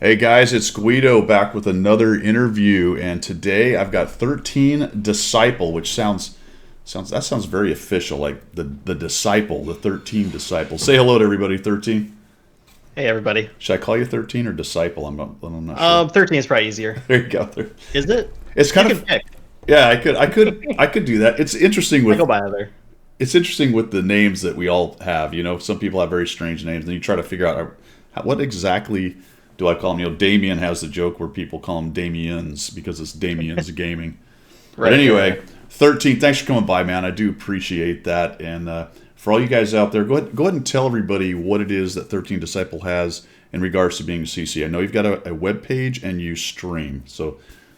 Hey guys, it's Guido back with another interview, and today I've got 13Disciple, which sounds very official, like the disciple, the 13 disciples. Say hello to everybody, 13. Hey everybody. Should I call you 13 or disciple? I'm not sure. 13 is probably easier. There you go. There. Is it? It's You kind can of pick. yeah. I could do that. I go by other. It's interesting with the names that we all have. You know, some people have very strange names, and you try to figure out what exactly do I call them. You know, Damien has the joke where people call him Damien's because it's Damien's Gaming. But Right. anyway, 13. Thanks for coming by, man. I do appreciate that. And for all you guys out there, go ahead and tell everybody what it is that 13 Disciple has in regards to being a CC. I know you've got a web page and you stream. So,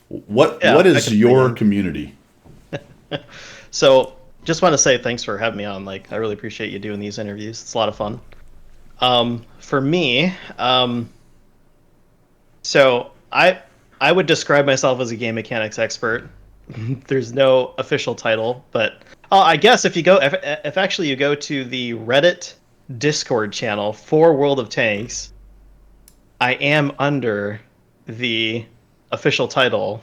Yeah, what I is can your begin. community? So just want to say thanks for having me on. Like, I really appreciate you doing these interviews. It's a lot of fun. For me, so I would describe myself as a game mechanics expert. There's no official title, but I guess if actually you go to the Reddit Discord channel for World of Tanks, I am under the official title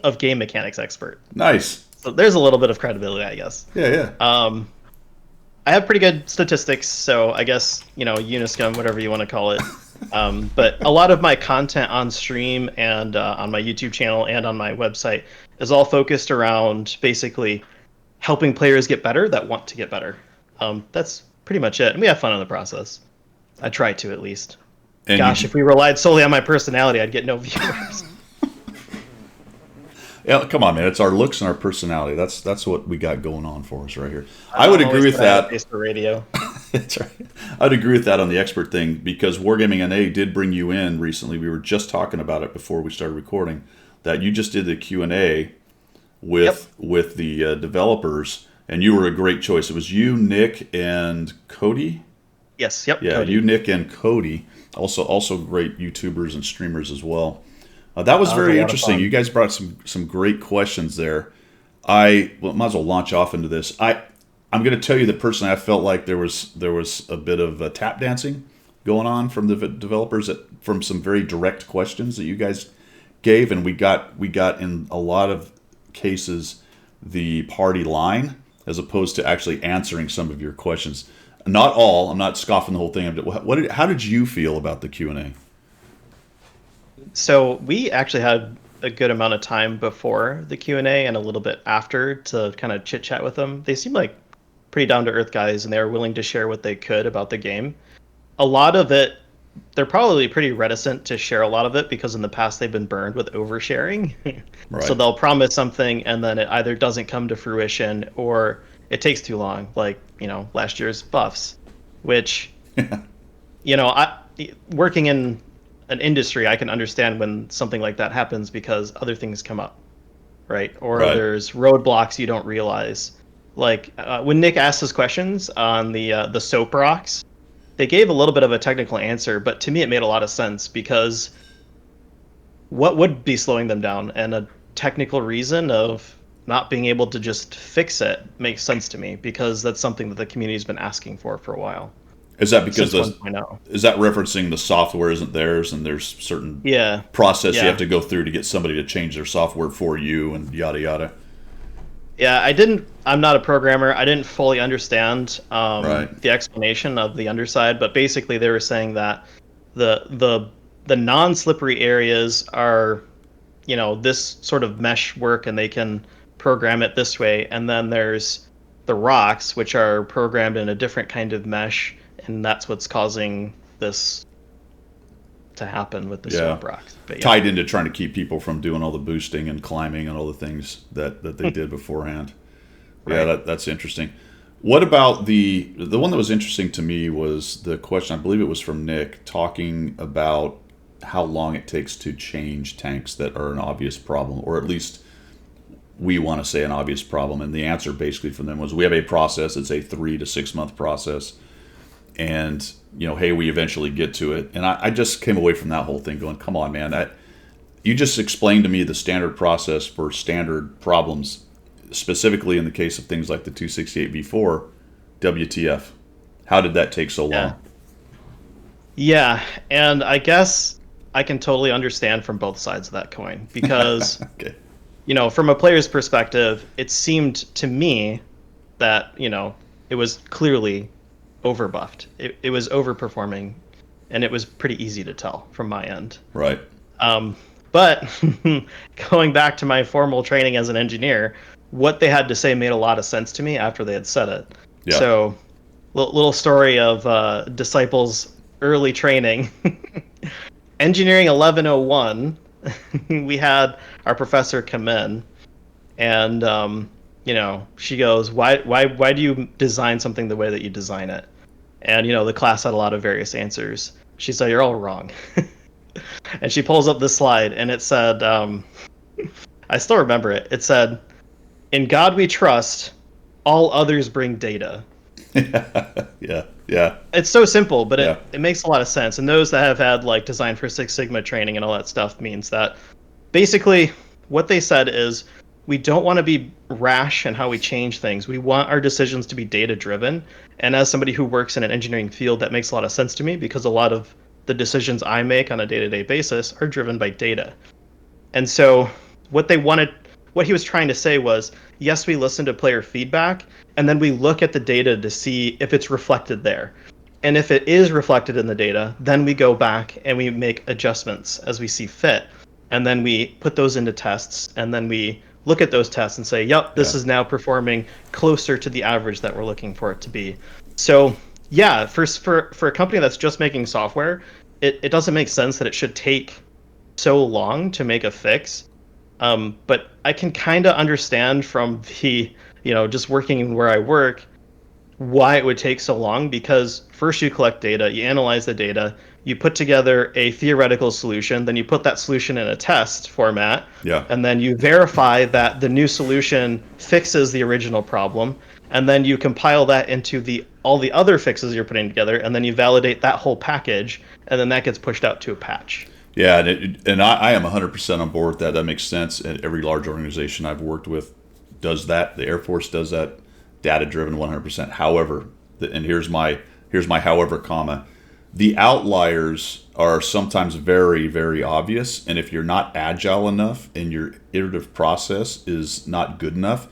of game mechanics expert. Nice. So there's a little bit of credibility, I guess. Yeah, yeah. I have pretty good statistics, so I guess, Uniscum, whatever you want to call it. But a lot of my content on stream and on my YouTube channel and on my website is all focused around basically helping players get better that want to get better. That's pretty much it. And we have fun in the process. I try to, at least. And Gosh, if we relied solely on my personality, I'd get no viewers. yeah, come on, man. It's our looks and our personality. That's what we got going on for us right here. I I'm would agree always with gonna have a that. face for radio. That's right. I'd agree with that on the expert thing because Wargaming NA did bring you in recently. We were just talking about it before we started recording. That you just did the Q&A with the developers, and you were a great choice. It was you, Nick, and Cody. Yes, yep. Yeah, Cody. you, Nick, and Cody. Also great YouTubers and streamers as well. That was That was a very lot of interesting. fun. You guys brought some great questions there. I might as well launch off into this. I'm going to tell you that personally, I felt like there was a bit of tap dancing going on from the developers from some very direct questions that you guys gave, and we got in a lot of cases the party line as opposed to actually answering some of your questions. Not all. I'm not scoffing the whole thing. How did you feel about the Q&A? So we actually had a good amount of time before the Q&A and a little bit after to kind of chit chat with them. They seemed like pretty down to earth guys, and they were willing to share what they could about the game. A lot of it, they're probably pretty reticent to share a lot of it because in the past they've been burned with oversharing. So Right. they'll promise something and then it either doesn't come to fruition or it takes too long, like, last year's buffs, which, I working in an industry, I can understand when something like that happens because other things come up, right? Or Right. there's roadblocks you don't realize. Like when Nick asked his questions on the soap rocks, they gave a little bit of a technical answer, but to me it made a lot of sense because what would be slowing them down, and a technical reason of not being able to just fix it makes sense to me because that's something that the community's been asking for a while. Is that because Since 1.0. is that referencing the software isn't theirs and there's certain Yeah. process you Yeah. have to go through to get somebody to change their software for you and yada yada? Yeah, I'm not a programmer. I didn't fully understand Right. the explanation of the underside, but basically they were saying that the non-slippery areas are, this sort of mesh work, and they can program it this way. And then there's the rocks, which are programmed in a different kind of mesh, and that's what's causing this to happen with the Yeah. swamp rocks. But yeah. Tied into trying to keep people from doing all the boosting and climbing and all the things that they did beforehand. Yeah, Right. that's interesting. What about the one that was interesting to me was the question, I believe it was from Nick, talking about how long it takes to change tanks that are an obvious problem, or at least we want to say an obvious problem. And the answer basically from them was, we have a process. It's a 3 to 6 month process. And, hey, we eventually get to it. And I just came away from that whole thing going, come on, man. You just explained to me the standard process for standard problems, specifically in the case of things like the 268v4. WTF? How did that take so long? Yeah. Yeah, and I guess I can totally understand from both sides of that coin because, Okay. from a player's perspective, it seemed to me that, it was clearly overbuffed. It was overperforming, and it was pretty easy to tell from my end. Right. But going back to my formal training as an engineer, what they had to say made a lot of sense to me after they had said it. Yeah. So, little story of Disciple's early training. Engineering 1101, we had our professor come in, and she goes, why do you design something the way that you design it? And the class had a lot of various answers. She said, "You're all wrong." And she pulls up this slide, and it said, I still remember it. It said, "In God we trust, all others bring data." Yeah. Yeah. It's so simple, but Yeah. it makes a lot of sense. And those that have had like design for Six Sigma training and all that stuff means that basically what they said is we don't want to be rash in how we change things. We want our decisions to be data driven. And as somebody who works in an engineering field, that makes a lot of sense to me because a lot of the decisions I make on a day-to-day basis are driven by data. And so what he was trying to say was, yes, we listen to player feedback, and then we look at the data to see if it's reflected there. And if it is reflected in the data, then we go back and we make adjustments as we see fit. And then we put those into tests, and then we look at those tests and say, yep, this Yeah. is now performing closer to the average that we're looking for it to be. So yeah, for a company that's just making software, it doesn't make sense that it should take so long to make a fix. But I can kind of understand from the, just working where I work, why it would take so long because first you collect data, you analyze the data, you put together a theoretical solution, then you put that solution in a test format, Yeah. and then you verify that the new solution fixes the original problem, and then you compile that into all the other fixes you're putting together, and then you validate that whole package, and then that gets pushed out to a patch. Yeah, and I am 100% on board with that. That makes sense. And every large organization I've worked with does that. The Air Force does that, data driven 100%. However, and here's my however comma, the outliers are sometimes very, very obvious. And if you're not agile enough and your iterative process is not good enough,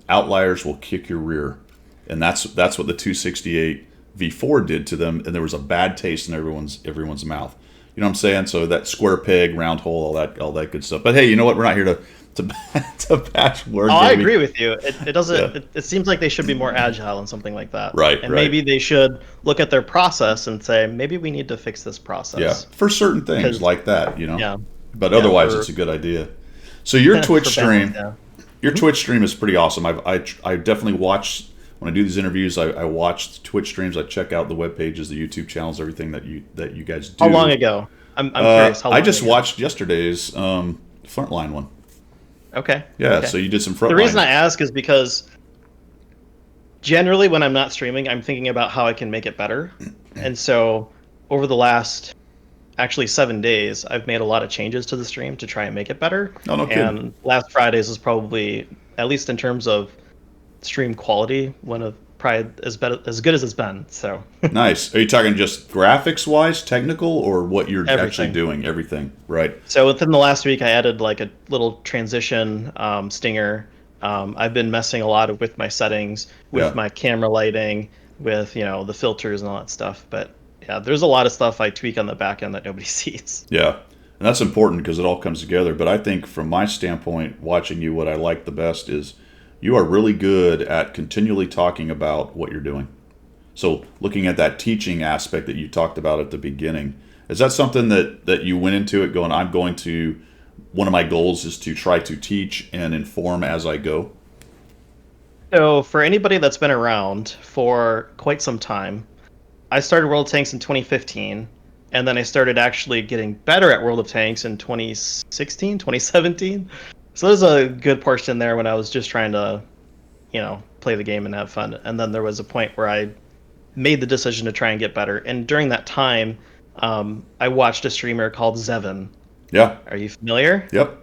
outliers will kick your rear. And that's what the 268 V4 did to them. And there was a bad taste in everyone's mouth. You know what I'm saying? So that square peg, round hole, all that good stuff. But hey, you know what? We're not here to to bash words. Oh, I agree with you. It doesn't. Yeah. It seems like they should be more agile and something like that. Right, And right. maybe they should look at their process and say, maybe we need to fix this Yeah, process. for certain things 'Cause- like that, Yeah. But Yeah. otherwise, it's a good idea. So your Twitch for balance, stream, yeah. your Twitch stream is pretty awesome. I definitely watch when I do these interviews. I watch Twitch streams. I check out the web pages, the YouTube channels, everything that you guys do. How long ago? I'm curious. How long I just ago? watched yesterday's frontline one. Okay. Yeah, Okay. so you did some frontline. The reason I ask is because generally when I'm not streaming, I'm thinking about how I can make it better. And so over the last actually 7 days, I've made a lot of changes to the stream to try and make it better. Oh, no kidding. And last Friday's was probably, at least in terms of stream quality, one of probably as good as it's been. So Nice. Are you talking just graphics wise, technical, or what you're actually Everything. doing? Everything, right? So within the last week, I added like a little transition stinger. I've been messing a lot with my settings, with Yeah. my camera lighting, with the filters and all that stuff. But yeah, there's a lot of stuff I tweak on the back end that nobody sees. Yeah, and that's important because it all comes together. But I think from my standpoint, watching you, what I like the best is you are really good at continually talking about what you're doing. So looking at that teaching aspect that you talked about at the beginning, is that something that you went into it going, one of my goals is to try to teach and inform as I go? So for anybody that's been around for quite some time, I started World of Tanks in 2015, and then I started actually getting better at World of Tanks in 2016, 2017. So there's a good portion there when I was just trying to, play the game and have fun. And then there was a point where I made the decision to try and get better. And during that time, I watched a streamer called Zevin. Yeah. Are you familiar? Yep.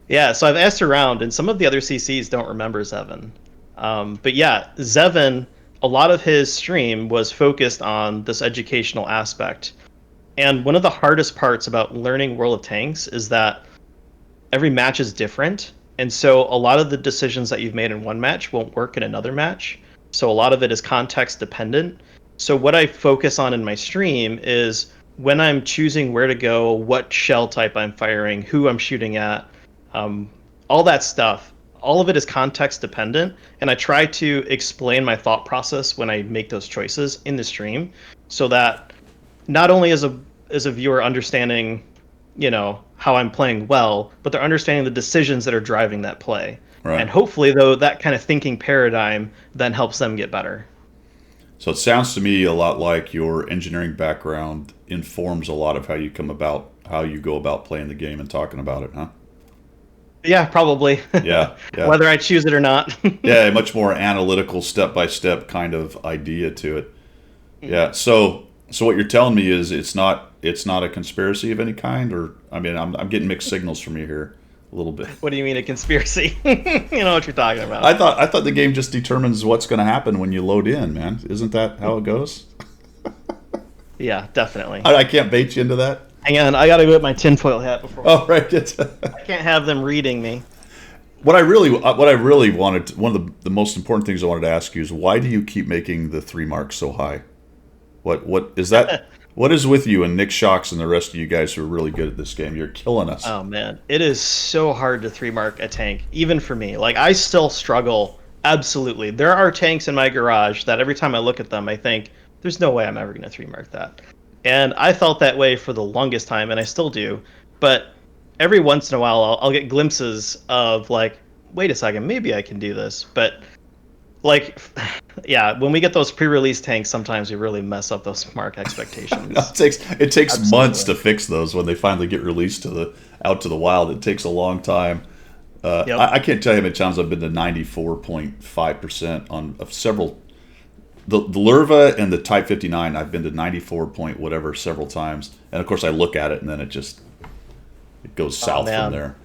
Yeah, so I've asked around, and some of the other CCs don't remember Zevin. But yeah, Zevin, a lot of his stream was focused on this educational aspect. And one of the hardest parts about learning World of Tanks is that every match is different. And so a lot of the decisions that you've made in one match won't work in another match. So a lot of it is context dependent. So what I focus on in my stream is when I'm choosing where to go, what shell type I'm firing, who I'm shooting at, um, all that stuff. All of it is context dependent, and I try to explain my thought process when I make those choices in the stream, so that not only as a viewer understanding, how I'm playing well, but they're understanding the decisions that are driving that play. Right. And hopefully, though, that kind of thinking paradigm then helps them get better. So it sounds to me a lot like your engineering background informs a lot of how you go about playing the game and talking about it, huh? Yeah, probably. Yeah, yeah. Whether I choose it or not. Yeah, a much more analytical step by step kind of idea to it. Yeah. So what you're telling me is it's not a conspiracy of any kind, or I mean I'm getting mixed signals from you here a little bit. What do you mean a conspiracy? You know what you're talking about. I thought the game just determines what's going to happen when you load in, man. Isn't that how it goes? Yeah, definitely. I can't bait you into that. Hang on, I gotta go get my tinfoil hat before. Oh, right. I can't have them reading me. What I really wanted, one of the most important things I wanted to ask you is why do you keep making the 3 marks so high? What is that? What is with you and Nick Shocks and the rest of you guys who are really good at this game? You're killing us. Oh man, it is so hard to 3 mark a tank, even for me. Like I still struggle. Absolutely, there are tanks in my garage that every time I look at them, I think there's no way I'm ever gonna 3 mark that. And I felt that way for the longest time, and I still do. But every once in a while, I'll get glimpses of like, wait a second, maybe I can do this. But like, yeah, when we get those pre-release tanks, sometimes we really mess up those mark expectations. It takes months to Absolutely. fix those when they finally get released out to the wild. It takes a long time. Yep. I can't tell you how many times I've been to 94.5% on of several. The Lurva and the Type 59, I've been to 94 point whatever several times, and of course I look at it and then it goes Oh south from man, there.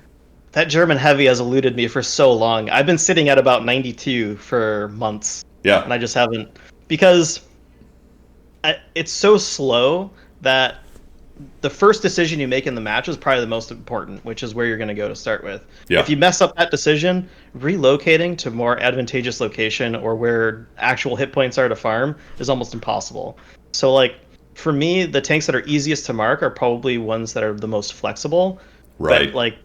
that German heavy has eluded me for so long. I've been sitting at about 92 for months, Yeah, and I just haven't because it's so slow that the first decision you make in the match is probably the most important, which is where you're going to go to start with. If yeah, you mess up that decision, relocating to more advantageous location or where actual hit points are to farm is almost impossible. So like for me, the tanks that are easiest to mark are probably ones that are the most flexible. But right. like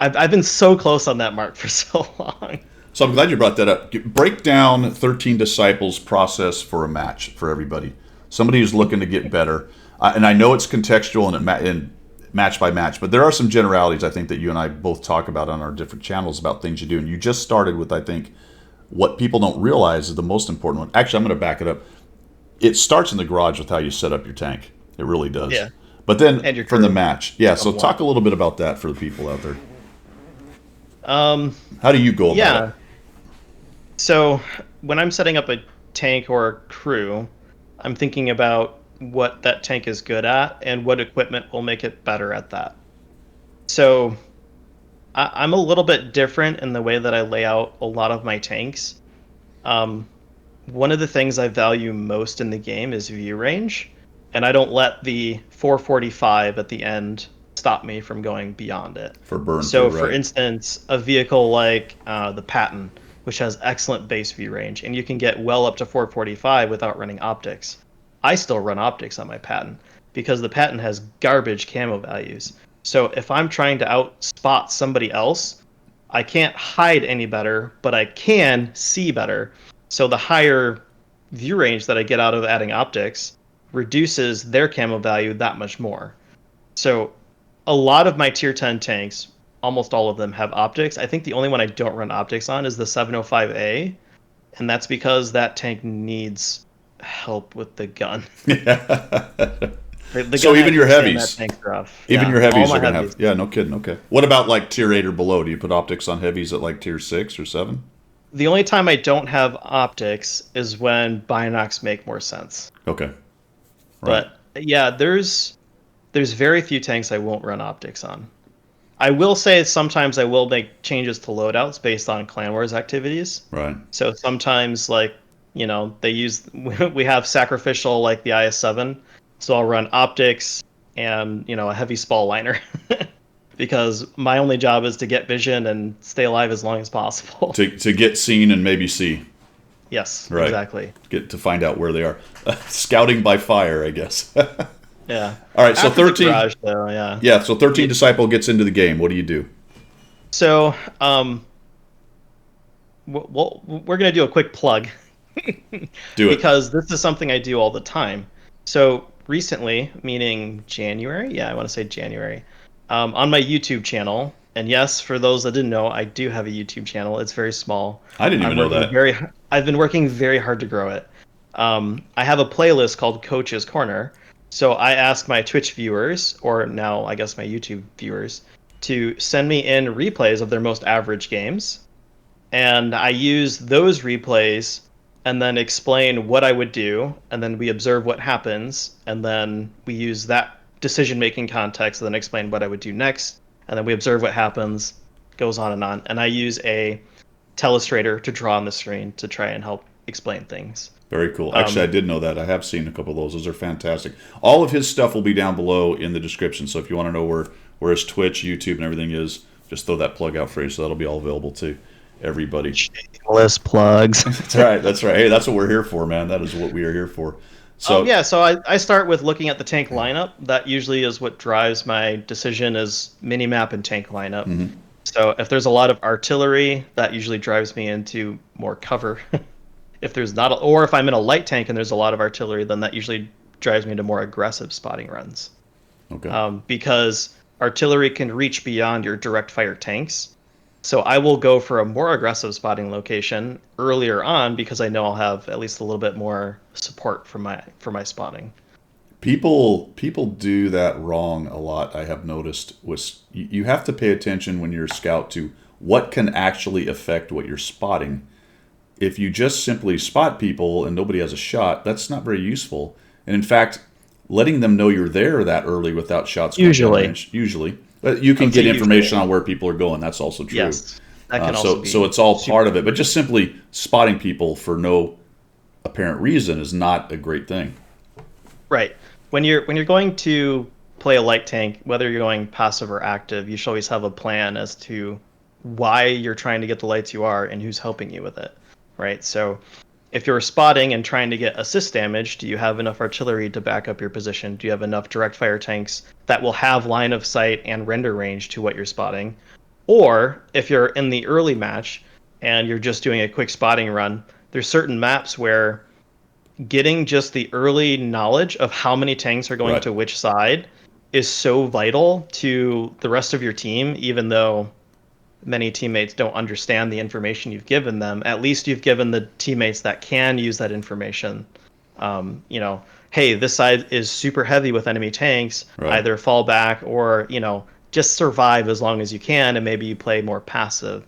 I've been so close on that mark for so long. So I'm glad you brought that up. Break down 13 Disciples process for a match for everybody. Somebody who's looking to get better. And I know it's contextual and match by match, but there are some generalities I think that you and I both talk about on our different channels about things you do. And you just started with, I think, what people don't realize is the most important one. Actually, I'm going to back it up. It starts in the garage with how you set up your tank. It really does. Yeah, But then and your from the crew match, yeah. of So one. talk a little bit about that for the people out there. Um, How do you go about it? yeah. So when I'm setting up a tank or a crew, I'm thinking about what that tank is good at and what equipment will make it better at that. So I'm a little bit different in the way that I lay out a lot of my tanks. Um, One of the things I value most in the game is view range, and I don't let the 445 at the end stop me from going beyond it. For burn through, So, for right? instance, a vehicle like the Patton, which has excellent base view range, and you can get well up to 445 without running optics. I still run optics on my Patton because the Patton has garbage camo values. So if I'm trying to outspot somebody else, I can't hide any better, but I can see better. So the higher view range that I get out of adding optics reduces their camo value that much more. So a lot of my tier 10 tanks, almost all of them have optics. I think the only one I don't run optics on is the 705A, and that's because that tank needs help with the gun. The So gun even your accuracy on that heavies, tank's rough. even Yeah, your all heavies my are gonna have. heavies. Yeah, no kidding. Okay. What about like tier 8 or below? Do you put optics on heavies at like tier 6 or 7? The only time I don't have optics is when binocs make more sense. Okay. Right. But yeah, there's very few tanks I won't run optics on. I will say sometimes I will make changes to loadouts based on Clan Wars activities. Right. So sometimes like, they use we have sacrificial like the IS-7, so I'll run optics and a heavy spall liner, because my only job is to get vision and stay alive as long as possible. To get seen and maybe see. Yes, Right. exactly. Get to find out where they are. Scouting by fire, I guess. All Yeah. right. So After the 13. garage, though, yeah. Yeah. So 13 You, Disciple gets into the game. What do you do? so, we're gonna do a quick plug Do it. because this is something I do all the time. So recently, meaning January, yeah, I want to say January, on my YouTube channel. And yes, for those that didn't know, I do have a YouTube channel. It's very small. I didn't even know that. I've been working very hard to grow it. I have a playlist called Coach's Corner. So I ask my Twitch viewers, or now I guess my YouTube viewers, to send me in replays of their most average games, and I use those replays and then explain what I would do, and then we observe what happens, and then we use that decision making context and then explain what I would do next, and then we observe what happens, goes on, and I use a telestrator to draw on the screen to try and help explain things. Very cool. Actually, I did know that. I have seen a couple of those. Those are fantastic. All of his stuff will be down below in the description. So if you want to know where his Twitch, YouTube, and everything is, just throw that plug out for you. So that'll be all available to everybody. Shameless plugs. That's right. That's right. Hey, that's what we're here for, man. That is what we are here for. So Yeah, so I start with looking at the tank lineup. That usually is what drives my decision, is minimap and tank lineup. So if there's a lot of artillery, that usually drives me into more cover. If there's not, or if I'm in a light tank and there's a lot of artillery, then that usually drives me into more aggressive spotting runs. okay. Because artillery can reach beyond your direct fire tanks. So I will go for a more aggressive spotting location earlier on because I know I'll have at least a little bit more support for my spotting. People do that wrong a lot. I have noticed. You have to pay attention when you're a scout to what can actually affect what you're spotting. If you just simply spot people and nobody has a shot, that's not very useful. And in fact, letting them know you're there that early without shots going down range, usually, but you can get information on where people are going. That's also true. Yes, that can also be so it's all part of it. But just simply spotting people for no apparent reason is not a great thing. right. When you're going to play a light tank, whether you're going passive or active, you should always have a plan as to why you're trying to get the lights you are and who's helping you with it. Right. So if you're spotting and trying to get assist damage, do you have enough artillery to back up your position? Do you have enough direct fire tanks that will have line of sight and render range to what you're spotting? Or if you're in the early match and you're just doing a quick spotting run, there's certain maps where getting just the early knowledge of how many tanks are going to which side is so vital to the rest of your team, even though many teammates don't understand the information you've given them. At least you've given the teammates that can use that information, hey, this side is super heavy with enemy tanks, either fall back or, just survive as long as you can, and maybe you play more passive,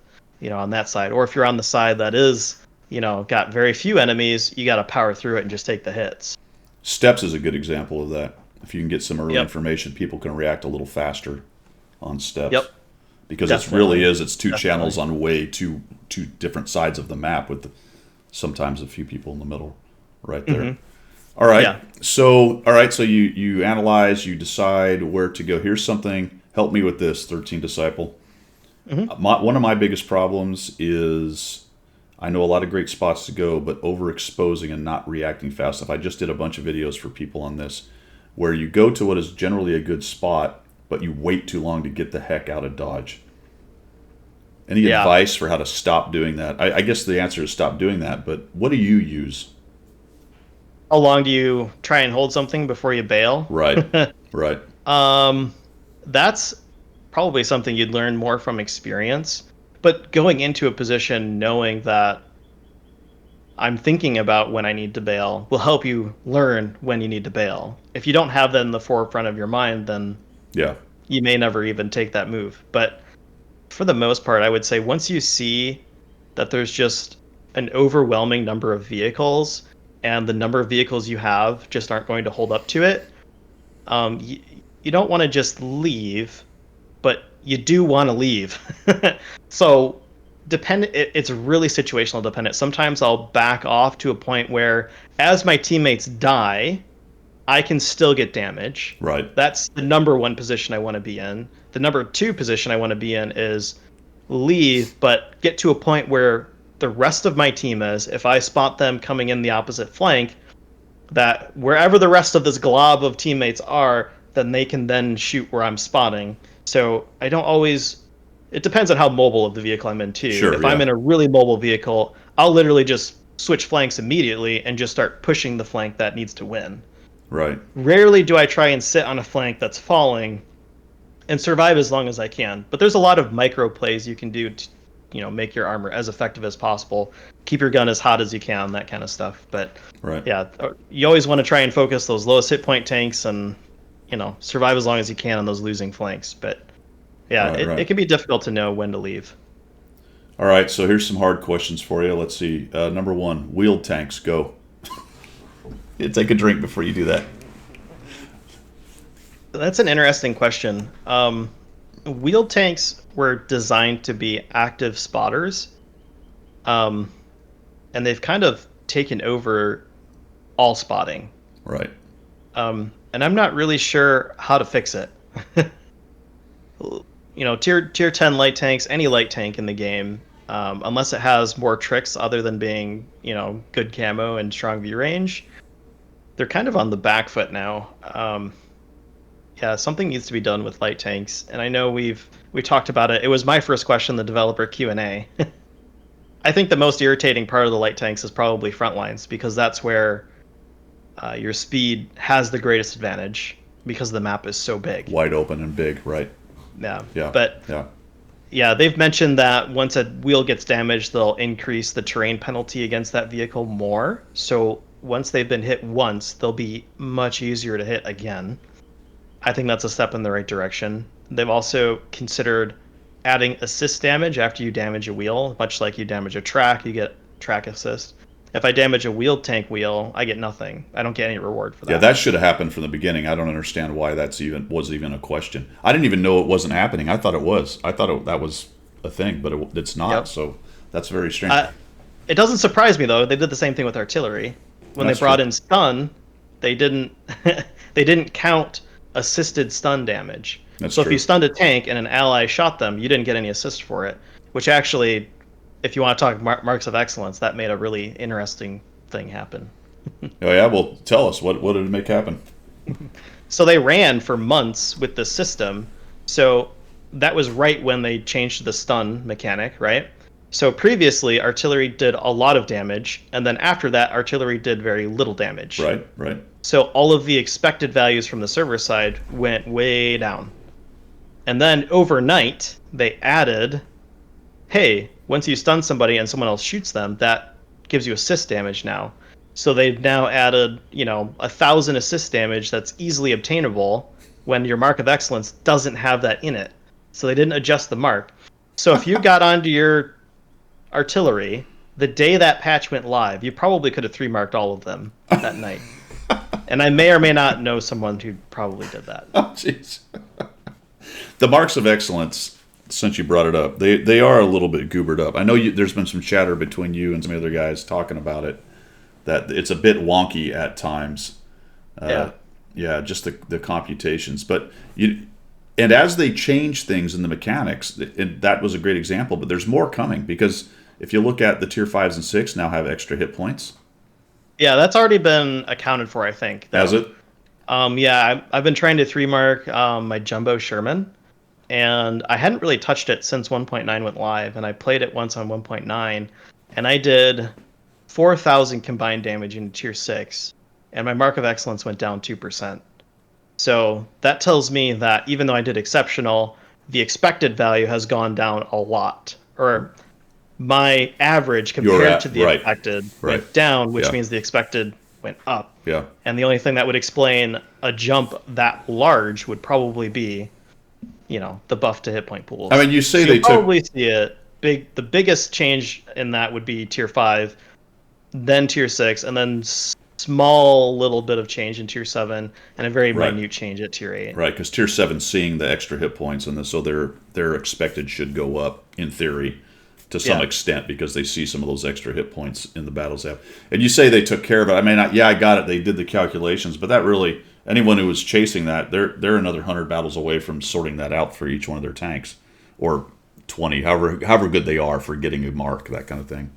on that side. Or if you're on the side that is, got very few enemies, you got to power through it and just take the hits. Steps is a good example of that. If you can get some early information, people can react a little faster on steps. Yep. Because it really is, it's two channels on way to two different sides of the map with sometimes a few people in the middle right there. All right. Yeah. So you analyze, you decide where to go. Here's something, help me with this, 13 Disciple. One of my biggest problems is I know a lot of great spots to go, but overexposing and not reacting fast enough. I just did a bunch of videos for people on this where you go to what is generally a good spot, but you wait too long to get the heck out of dodge. Any advice for how to stop doing that? I guess the answer is stop doing that, but what do you use? How long do you try and hold something before you bail? Right. That's probably something you'd learn more from experience. But going into a position knowing that I'm thinking about when I need to bail will help you learn when you need to bail. If you don't have that in the forefront of your mind, then you may never even take that move. But for the most part, I would say once you see that there's just an overwhelming number of vehicles and the number of vehicles you have just aren't going to hold up to it, you don't want to just leave, but you do want to leave. So it's really situational dependent. Sometimes I'll back off to a point where as my teammates die, I can still get damage. Right. That's the number one position I want to be in. The number two position I want to be in is leave, but get to a point where the rest of my team is. If I spot them coming in the opposite flank, that wherever the rest of this glob of teammates are, then they can then shoot where I'm spotting. So I don't always. It depends on how mobile of the vehicle I'm in too. Sure. If I'm Yeah. in a really mobile vehicle, I'll literally just switch flanks immediately and just start pushing the flank that needs to win. Right. Rarely do I try and sit on a flank that's falling and survive as long as I can. But there's a lot of micro plays you can do to, make your armor as effective as possible, keep your gun as hot as you can, that kind of stuff. But Right. yeah, you always want to try and focus those lowest hit point tanks and survive as long as you can on those losing flanks. But yeah, Right. it Right. can be difficult to know when to leave. All right. So here's some hard questions for you. Let's see. Number one, wheeled tanks. Go. Yeah, take a drink before you do that. That's an interesting question. Wheeled tanks were designed to be active spotters, um, and they've kind of taken over all spotting. Right. And I'm not really sure how to fix it. Tier 10 light tanks, any light tank in the game, unless it has more tricks other than being, good camo and strong view range, they're kind of on the back foot now. Yeah, something needs to be done with light tanks, and I know we talked about it. It was my first question in the developer Q&A. I think the most irritating part of the light tanks is probably front lines because that's where your speed has the greatest advantage because the map is so big. Wide open and big. Right. Yeah, Yeah. but Yeah. yeah, they've mentioned that once a wheel gets damaged, they'll increase the terrain penalty against that vehicle more. So once they've been hit once, they'll be much easier to hit again. I think that's a step in the right direction. They've also considered adding assist damage after you damage a wheel, much like you damage a track, you get track assist. If I damage a wheeled tank wheel, I get nothing. I don't get any reward for that. Yeah, that should have happened from the beginning. I don't understand why was even a question. I didn't even know it wasn't happening. I thought it was. I thought that was a thing, but it's not. Yep. So that's very strange. It doesn't surprise me though. They did the same thing with artillery. When That's they brought true. in stun, they didn't they didn't count assisted stun damage. That's So if true. you stunned a tank and an ally shot them, you didn't get any assist for it. Which actually, if you want to talk marks of excellence, that made a really interesting thing happen. Oh yeah. Well, tell us what did it make happen? So they ran for months with the system. So that was right when they changed the stun mechanic, right? So previously, artillery did a lot of damage, and then after that, artillery did very little damage. Right. Right. So all of the expected values from the server side went way down. And then overnight, they added, hey, once you stun somebody and someone else shoots them, that gives you assist damage now. So they've now added, 1,000 assist damage that's easily obtainable when your mark of excellence doesn't have that in it. So they didn't adjust the mark. So if you got onto your artillery the day that patch went live, you probably could have 3-marked all of them that night. And I may or may not know someone who probably did that. Oh jeez. The marks of excellence, since you brought it up, they are a little bit goobered up. I know there's been some chatter between you and some other guys talking about it, that it's a bit wonky at times. Yeah. Yeah, just the computations. But and as they change things in the mechanics, that was a great example. But there's more coming because if you look at the tier 5s and 6 now have extra hit points. Yeah, that's already been accounted for, I think. Has it? Yeah, I've been trying to 3-mark my Jumbo Sherman, and I hadn't really touched it since 1.9 went live, and I played it once on 1.9, and I did 4,000 combined damage in tier 6, and my mark of excellence went down 2%. So that tells me that even though I did exceptional, the expected value has gone down a lot, or my average compared to the right. expected Right. went down, which Yeah. means the expected went up. Yeah. And the only thing that would explain a jump that large would probably be, the buff to hit point pools. I mean, you say So they you'll took. probably see it big. The biggest change in that would be tier 5, then tier 6, and then small little bit of change in tier 7, and a very Right. minute change at tier 8. Right, because tier 7 seeing the extra hit points, and so their expected should go up in theory. to some Yeah. extent because they see some of those extra hit points in the battles they have. And you say they took care of it. I mean, yeah, I got it. They did the calculations, but that really anyone who was chasing that, they're another 100 battles away from sorting that out for each one of their tanks, or 20, however good they are for getting a mark, that kind of thing.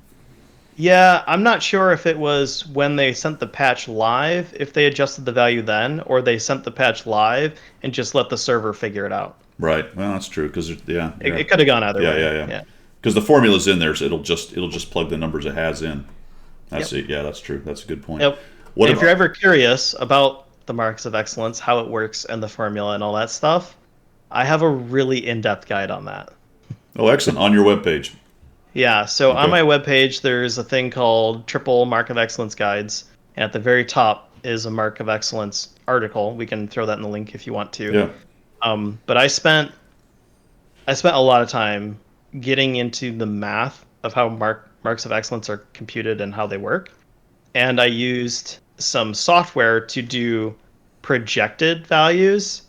Yeah, I'm not sure if it was when they sent the patch live, if they adjusted the value then, or they sent the patch live and just let the server figure it out. Right. Well, that's true because yeah, It could have gone either yeah, way. yeah, yeah. Yeah. Because the formula's in there, so it'll just plug the numbers it has in. That's Yep. it. Yeah, that's true. That's a good point. Yep. What And if you're about? ever curious about the marks of excellence, how it works, and the formula and all that stuff, I have a really in-depth guide on that. Oh, excellent. On your webpage. Yeah, so on Okay. my webpage, there's a thing called Triple Mark of Excellence Guides. And at the very top is a Mark of Excellence article. We can throw that in the link if you want to. Yeah. But I spent a lot of time getting into the math of how marks of excellence are computed and how they work. And I used some software to do projected values.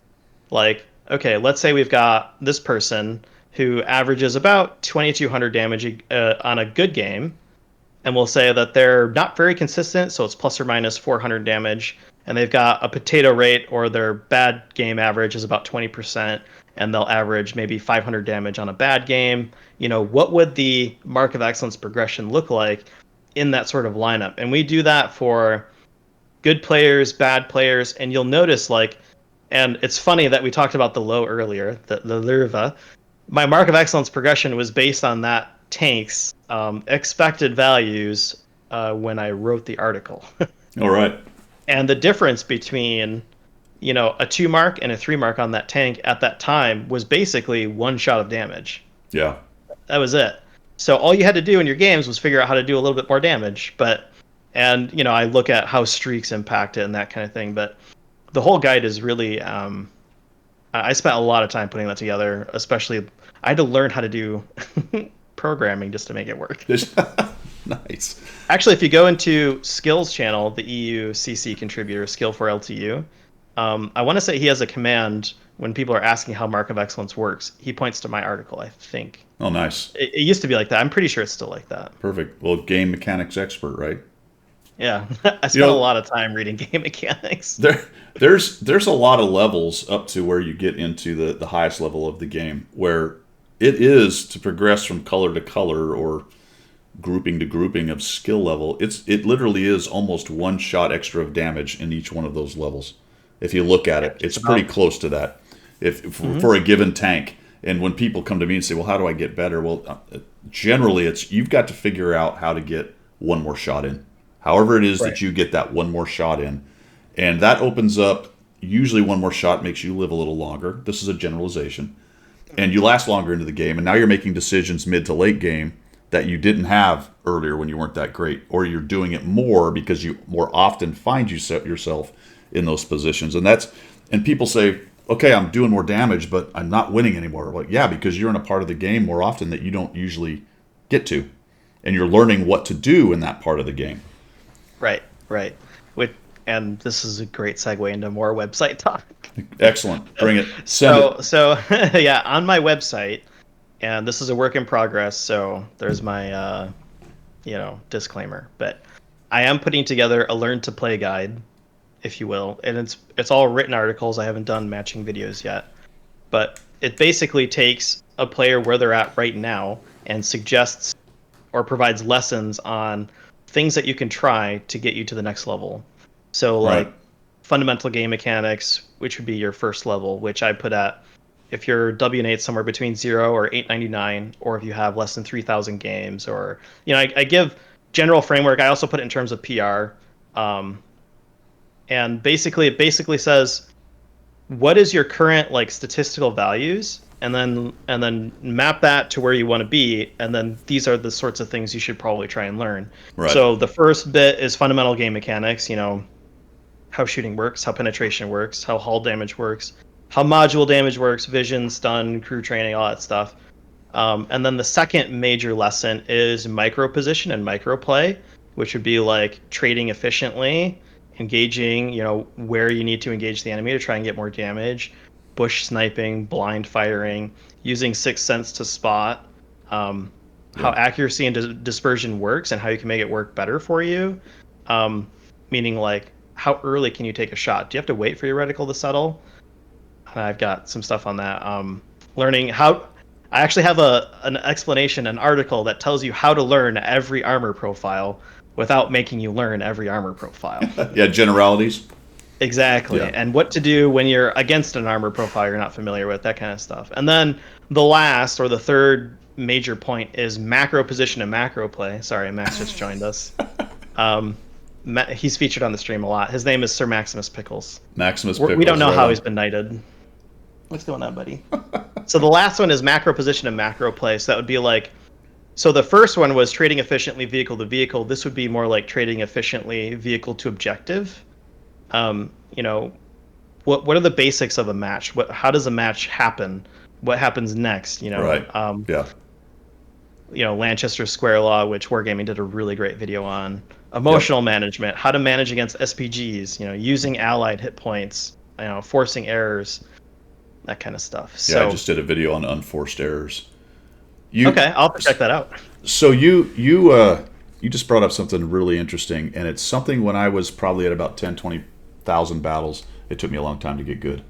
Like, okay, let's say we've got this person who averages about 2,200 damage on a good game, and we'll say that they're not very consistent, so it's plus or minus 400 damage, and they've got a potato rate, or their bad game average is about 20%, and they'll average maybe 500 damage on a bad game. What would the Mark of Excellence progression look like in that sort of lineup? And we do that for good players, bad players, and you'll notice, like, and it's funny that we talked about the low earlier, the Lurva. My Mark of Excellence progression was based on that tank's expected values when I wrote the article. All right. And the difference between, a 2 mark and a 3 mark on that tank at that time was basically one shot of damage. Yeah. That was it. So all you had to do in your games was figure out how to do a little bit more damage. And I look at how streaks impact it and that kind of thing. But the whole guide is really, I spent a lot of time putting that together. Especially, I had to learn how to do programming just to make it work. Nice. Actually, if you go into Skills channel, the EU CC contributor, Skill for LTU, I want to say he has a command when people are asking how Mark of Excellence works. He points to my article, I think. Oh, nice. It used to be like that. I'm pretty sure it's still like that. Perfect. Well, game mechanics expert, right? Yeah, I You spent a know, lot of time reading game mechanics. there's a lot of levels up to where you get into the highest level of the game, where it is to progress from color to color or grouping to grouping of skill level. It literally is almost one shot extra of damage in each one of those levels. If you look at Yeah, it, just it's pretty about. close to that. If Hmm. for a given tank, and when people come to me and say, "Well, how do I get better?" Well, generally, it's you've got to figure out how to get one more shot in. However, it is Right. that you get that one more shot in, and that opens up. Usually, one more shot makes you live a little longer. This is a generalization, and you last longer into the game. And now you're making decisions mid to late game that you didn't have earlier when you weren't that great, or you're doing it more because you more often find yourself in those positions. And people say, okay, I'm doing more damage, but I'm not winning anymore. Like, yeah, because you're in a part of the game more often that you don't usually get to, and you're learning what to do in that part of the game. Right, right. And this is a great segue into more website talk. Excellent. Bring it. Send it. So yeah, on my website, and this is a work in progress, so there's my disclaimer, but I am putting together a learn to play guide, if you will, and it's all written articles. I haven't done matching videos yet, but it basically takes a player where they're at right now and suggests or provides lessons on things that you can try to get you to the next level. So Right. like fundamental game mechanics, which would be your first level, which I put at if your WNA is somewhere between 0 or 899, or if you have less than 3,000 games, or I give general framework. I also put it in terms of PR, and it basically says what is your current like statistical values, and then map that to where you want to be, and then these are the sorts of things you should probably try and learn. Right. So the first bit is fundamental game mechanics, how shooting works, how penetration works, how hull damage works, how module damage works, vision, stun, crew training, all that stuff. And then the second major lesson is micro position and micro play, which would be like trading efficiently, engaging, where you need to engage the enemy to try and get more damage, bush sniping, blind firing, using sixth sense to spot. how Yeah. accuracy and dispersion works and how you can make it work better for you. Um, Meaning, like, how early can you take a shot? Do you have to wait for your reticle to settle? I've got some stuff on that. Learning how. I actually have an explanation, an article that tells you how to learn every armor profile without making you learn every armor profile. Yeah, generalities. Exactly. Yeah. And what to do when you're against an armor profile you're not familiar with, that kind of stuff. And then the last or the third major point is macro position and macro play. Sorry, Max just joined us. Um, he's featured on the stream a lot. His name is Sir Maximus Pickles. Maximus We don't Pickles, know right how on. he's been knighted. What's going on, buddy? So the last one is macro position and macro play. So that would be like, so the first one was trading efficiently vehicle to vehicle. This would be more like trading efficiently vehicle to objective. You know, what are the basics of a match? How does a match happen? What happens next? Right. Yeah. Lanchester Square Law, which Wargaming did a really great video on. Yep. Emotional management, how to manage against SPGs, using allied hit points, forcing errors, that kind of stuff. Yeah, I So, just did a video on unforced errors. You okay, I'll have to check that out. so you just brought up something really interesting, and it's something when I was probably at about 10, 20,000 battles, it took me a long time to get good.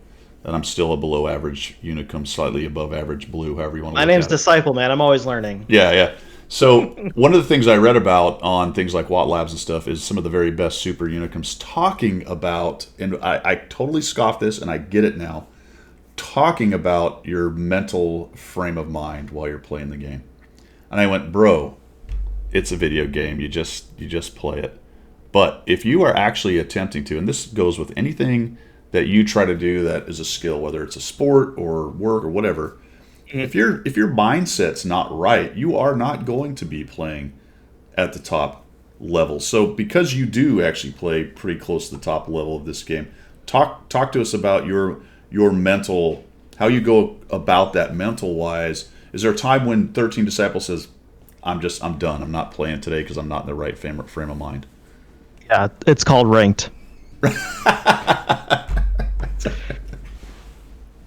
And I'm still a below average Unicum, slightly above average blue, however you want to My look name's at it. Disciple, man. I'm always learning. Yeah, yeah. So one of the things I read about on things like Watt Labs and stuff is some of the very best super unicums talking about, and I totally scoffed this, and I get it now, talking about your mental frame of mind while you're playing the game. And I went, bro, it's a video game. You just play it. But if you are actually attempting to, and this goes with anything that you try to do that is a skill, whether it's a sport or work or whatever, Mhm. if your mindset's not right, you are not going to be playing at the top level. So because you do actually play pretty close to the top level of this game, talk to us about your mental, how you go about that mental wise. Is there a time when 13 Disciple says, I'm done. I'm not playing today because I'm not in the right frame of mind. Yeah, it's called ranked.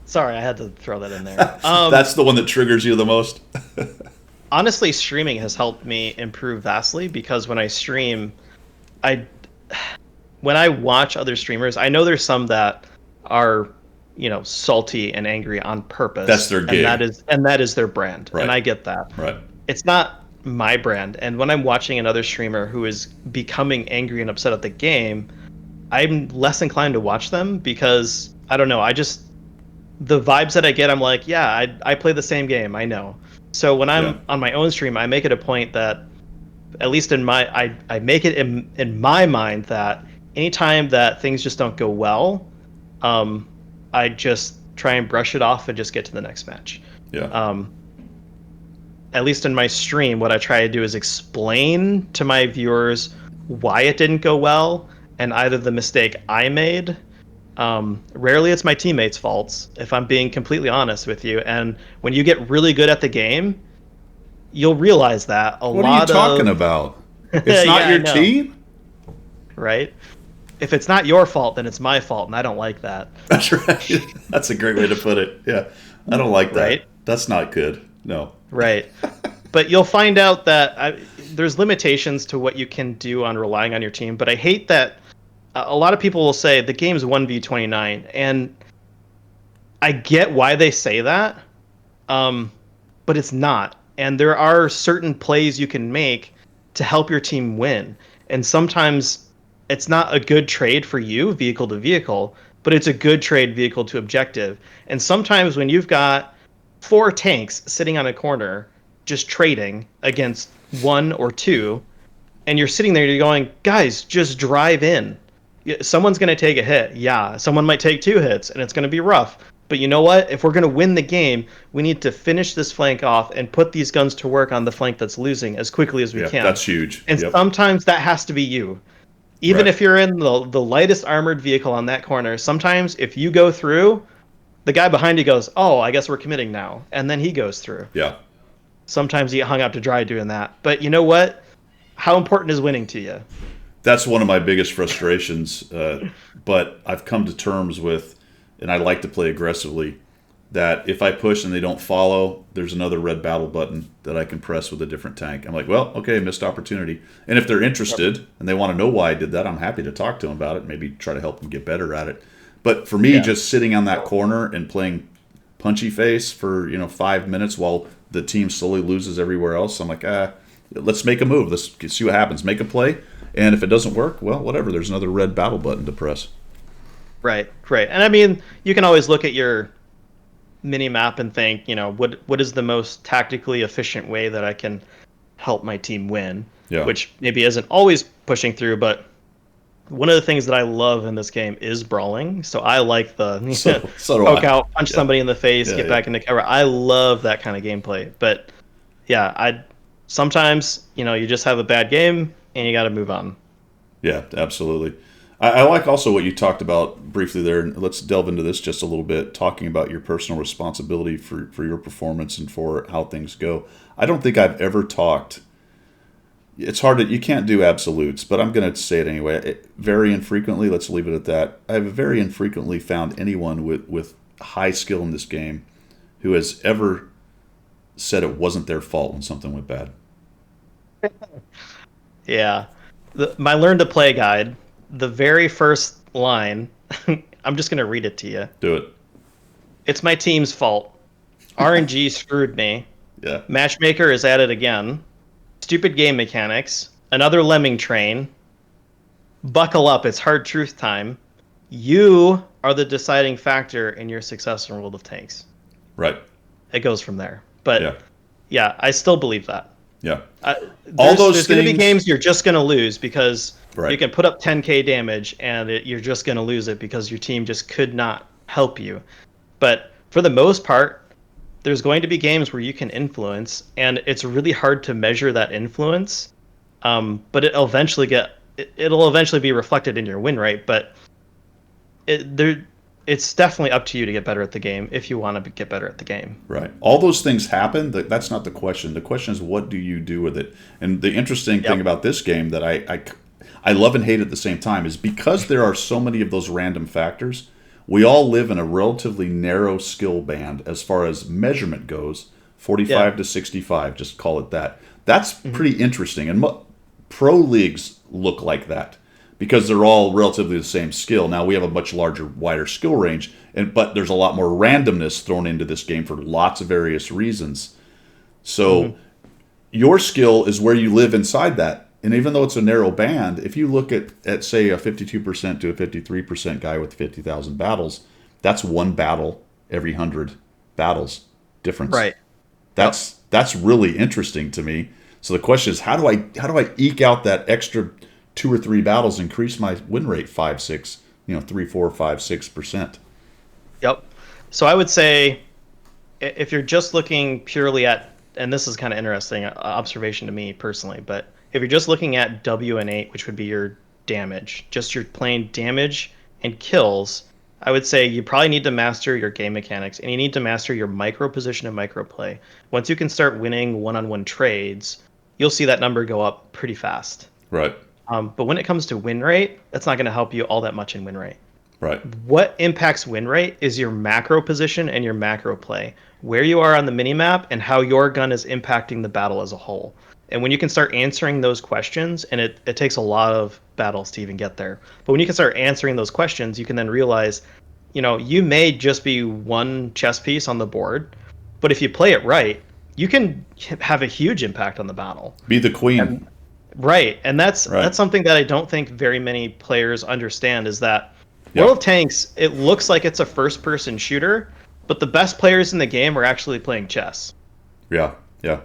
Sorry, I had to throw that in there. That's the one that triggers you the most. Honestly, streaming has helped me improve vastly because when I stream, I when I watch other streamers, I know there's some that are, salty and angry on That's purpose, their and that gig. is their brand, and Right. I get that. Right. It's not my brand, and when I'm watching another streamer who is becoming angry and upset at the game, I'm less inclined to watch them because I don't know, the vibes that I get, I'm like, yeah, I play the same game, I know. So when Yeah. I'm on my own stream, I make it a point that, at least I make it in my mind that anytime that things just don't go well, um, I just try and brush it off and just get to the next match. Yeah. Um, at least in my stream, what I try to do is explain to my viewers why it didn't go well and either the mistake I made. Rarely it's my teammates' faults, if I'm being completely honest with you. And when you get really good at the game, you'll realize that a What are you lot talking of about? It's not yeah, I your know, team? right? If it's not your fault, then it's my fault, and I don't like that, That's right. That's a great way to put it. Yeah. I don't like that. right? That's not good. No. Right. But you'll find out that there's limitations to what you can do on relying on your team. But I hate that a lot of people will say the game's 1v29, and I get why they say that, but it's not. And there are certain plays you can make to help your team win. And sometimes it's not a good trade for you, vehicle to vehicle, but it's a good trade vehicle to objective. And sometimes when you've got four tanks sitting on a corner just trading against one or two, and you're sitting there, you're going, guys, just drive in. Someone's going to take a hit. Yeah, someone might take two hits, and it's going to be rough. But you know what? If we're going to win the game, we need to finish this flank off and put these guns to work on the flank that's losing as quickly as we Yeah. can. That's huge. And Yep. sometimes that has to be you. Even Right. if you're in the lightest armored vehicle on that corner, sometimes if you go through, the guy behind you goes, oh, I guess we're committing now. And then he goes through. Yeah. Sometimes you get hung out to dry doing that. But you know what? How important is winning to you? That's one of my biggest frustrations. But I've come to terms with, and I like to play aggressively, that if I push and they don't follow, there's another red battle button that I can press with a different tank. I'm like, well, okay, missed opportunity. And if they're interested and they want to know why I did that, I'm happy to talk to them about it, maybe try to help them get better at it. But for me, Yeah. just sitting on that corner and playing punchy face for 5 minutes while the team slowly loses everywhere else, I'm like, let's make a move. Let's see what happens. Make a play. And if it doesn't work, well, whatever. There's another red battle button to press. Right, right. And I mean, you can always look at your mini map and think, what is the most tactically efficient way that I can help my team win? Yeah. Which maybe isn't always pushing through, but one of the things that I love in this game is brawling. So I like the So do poke I. out, punch somebody in the face, Yeah, get yeah. back into cover. I love that kind of gameplay. But yeah, I sometimes, you just have a bad game and you got to move on. Yeah, absolutely. I like also what you talked about briefly there, and let's delve into this just a little bit, talking about your personal responsibility for your performance and for how things go. I don't think I've ever talked. It's hard you can't do absolutes, but I'm going to say it anyway. Very infrequently, let's leave it at that. I've very infrequently found anyone with high skill in this game who has ever said it wasn't their fault when something went bad. Yeah. My Learn to Play guide, the very first line, I'm just going to read it to you. Do it. It's my team's fault. RNG screwed me. Yeah. Matchmaker is at it again. Stupid game mechanics. Another lemming train. Buckle up, it's hard truth time. You are the deciding factor in your success in World of Tanks. Right. It goes from there. But Yeah. yeah, I still believe that. Yeah. There's going to be things- games you're just going to lose because Right. you can put up 10k damage and you're just going to lose it because your team just could not help you. But for the most part, there's going to be games where you can influence, and it's really hard to measure that influence. But it'll eventually be reflected in your win rate. But it's definitely up to you to get better at the game if you want to get better at the game. Right. All those things happen. That's not the question. The question is, what do you do with it? And the interesting thing about this game that I love and hate at the same time is because there are so many of those random factors, we all live in a relatively narrow skill band as far as measurement goes, 45 to 65, just call it that. That's pretty interesting. And pro leagues look like that because they're all relatively the same skill. Now, we have a much larger, wider skill range, but there's a lot more randomness thrown into this game for lots of various reasons. So your skill is where you live inside that. And even though it's a narrow band, if you look at say, a 52% to a 53% guy with 50,000 battles, that's one battle every 100 battles difference. Right. That's really interesting to me. So the question is, how do I eke out that extra 2 or 3 battles, increase my win rate 5, 6, 3, 4, 5, 6%? Yep. So I would say if you're just looking purely at, and this is kind of interesting observation to me personally, but if you're just looking at WN8, which would be your damage, just your plain damage and kills, I would say you probably need to master your game mechanics and you need to master your micro position and micro play. Once you can start winning one-on-one trades, you'll see that number go up pretty fast. Right. But when it comes to win rate, that's not going to help you all that much in win rate. Right. What impacts win rate is your macro position and your macro play, where you are on the minimap and how your gun is impacting the battle as a whole. And when you can start answering those questions, and it takes a lot of battles to even get there, but when you can start answering those questions, you can then realize, you may just be one chess piece on the board, but if you play it right, you can have a huge impact on the battle. Be the queen. Right. And that's Right. something that I don't think very many players understand is that Yep. World of Tanks, it looks like it's a first-person shooter, but the best players in the game are actually playing chess. Yeah, yeah.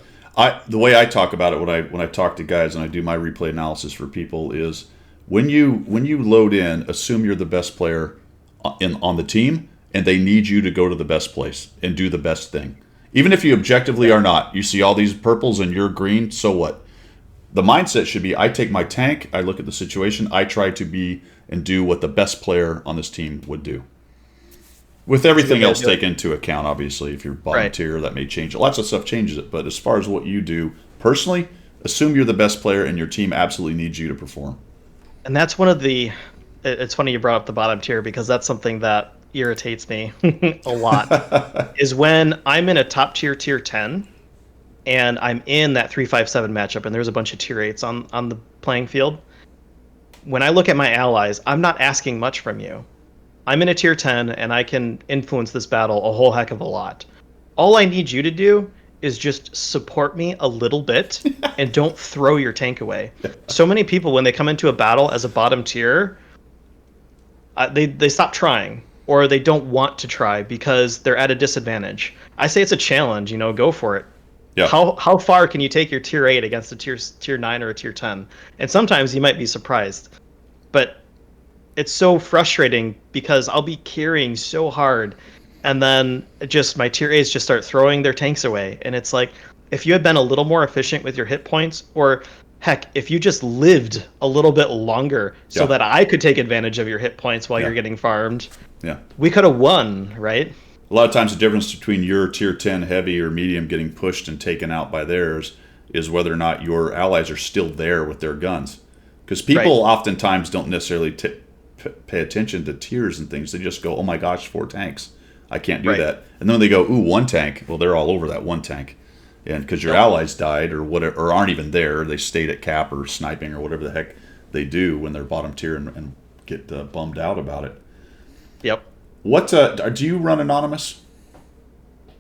The way I talk about it when I talk to guys and I do my replay analysis for people is when you load in, assume you're the best player on the team, and they need you to go to the best place and do the best thing. Even if you objectively are not, you see all these purples and you're green. So what? The mindset should be: I take my tank, I look at the situation, I try to be and do what the best player on this team would do. With everything else taken into account, obviously, if you're bottom tier, that may change it. Lots of stuff changes it. But as far as what you do personally, assume you're the best player and your team absolutely needs you to perform. And that's one of the... It's funny you brought up the bottom tier because that's something that irritates me a lot is when I'm in a top tier 10 and I'm in that 357 matchup and there's a bunch of tier 8s on the playing field. When I look at my allies, I'm not asking much from you. I'm in a tier 10 and I can influence this battle a whole heck of a lot. All I need you to do is just support me a little bit and don't throw your tank away. So many people, when they come into a battle as a bottom tier, they stop trying or they don't want to try because they're at a disadvantage. I say it's a challenge, go for it. Yeah. How far can you take your tier 8 against a tier 9 or a tier 10? And sometimes you might be surprised. But it's so frustrating because I'll be carrying so hard and then just my tier 8s just start throwing their tanks away. And it's like, if you had been a little more efficient with your hit points, or heck, if you just lived a little bit longer so Yeah. that I could take advantage of your hit points while Yeah. you're getting farmed, Yeah. we could have won, right? A lot of times, the difference between your tier 10 heavy or medium getting pushed and taken out by theirs is whether or not your allies are still there with their guns. Because people oftentimes don't necessarily pay attention to tiers and things. They just go, "Oh my gosh, 4 tanks! I can't do Right. that." And then they go, "Ooh, 1 tank." Well, they're all over that 1 tank, and because your allies died or whatever, or aren't even there, they stayed at cap or sniping or whatever the heck they do when they're bottom tier and get bummed out about it. Yep. What do you run anonymous?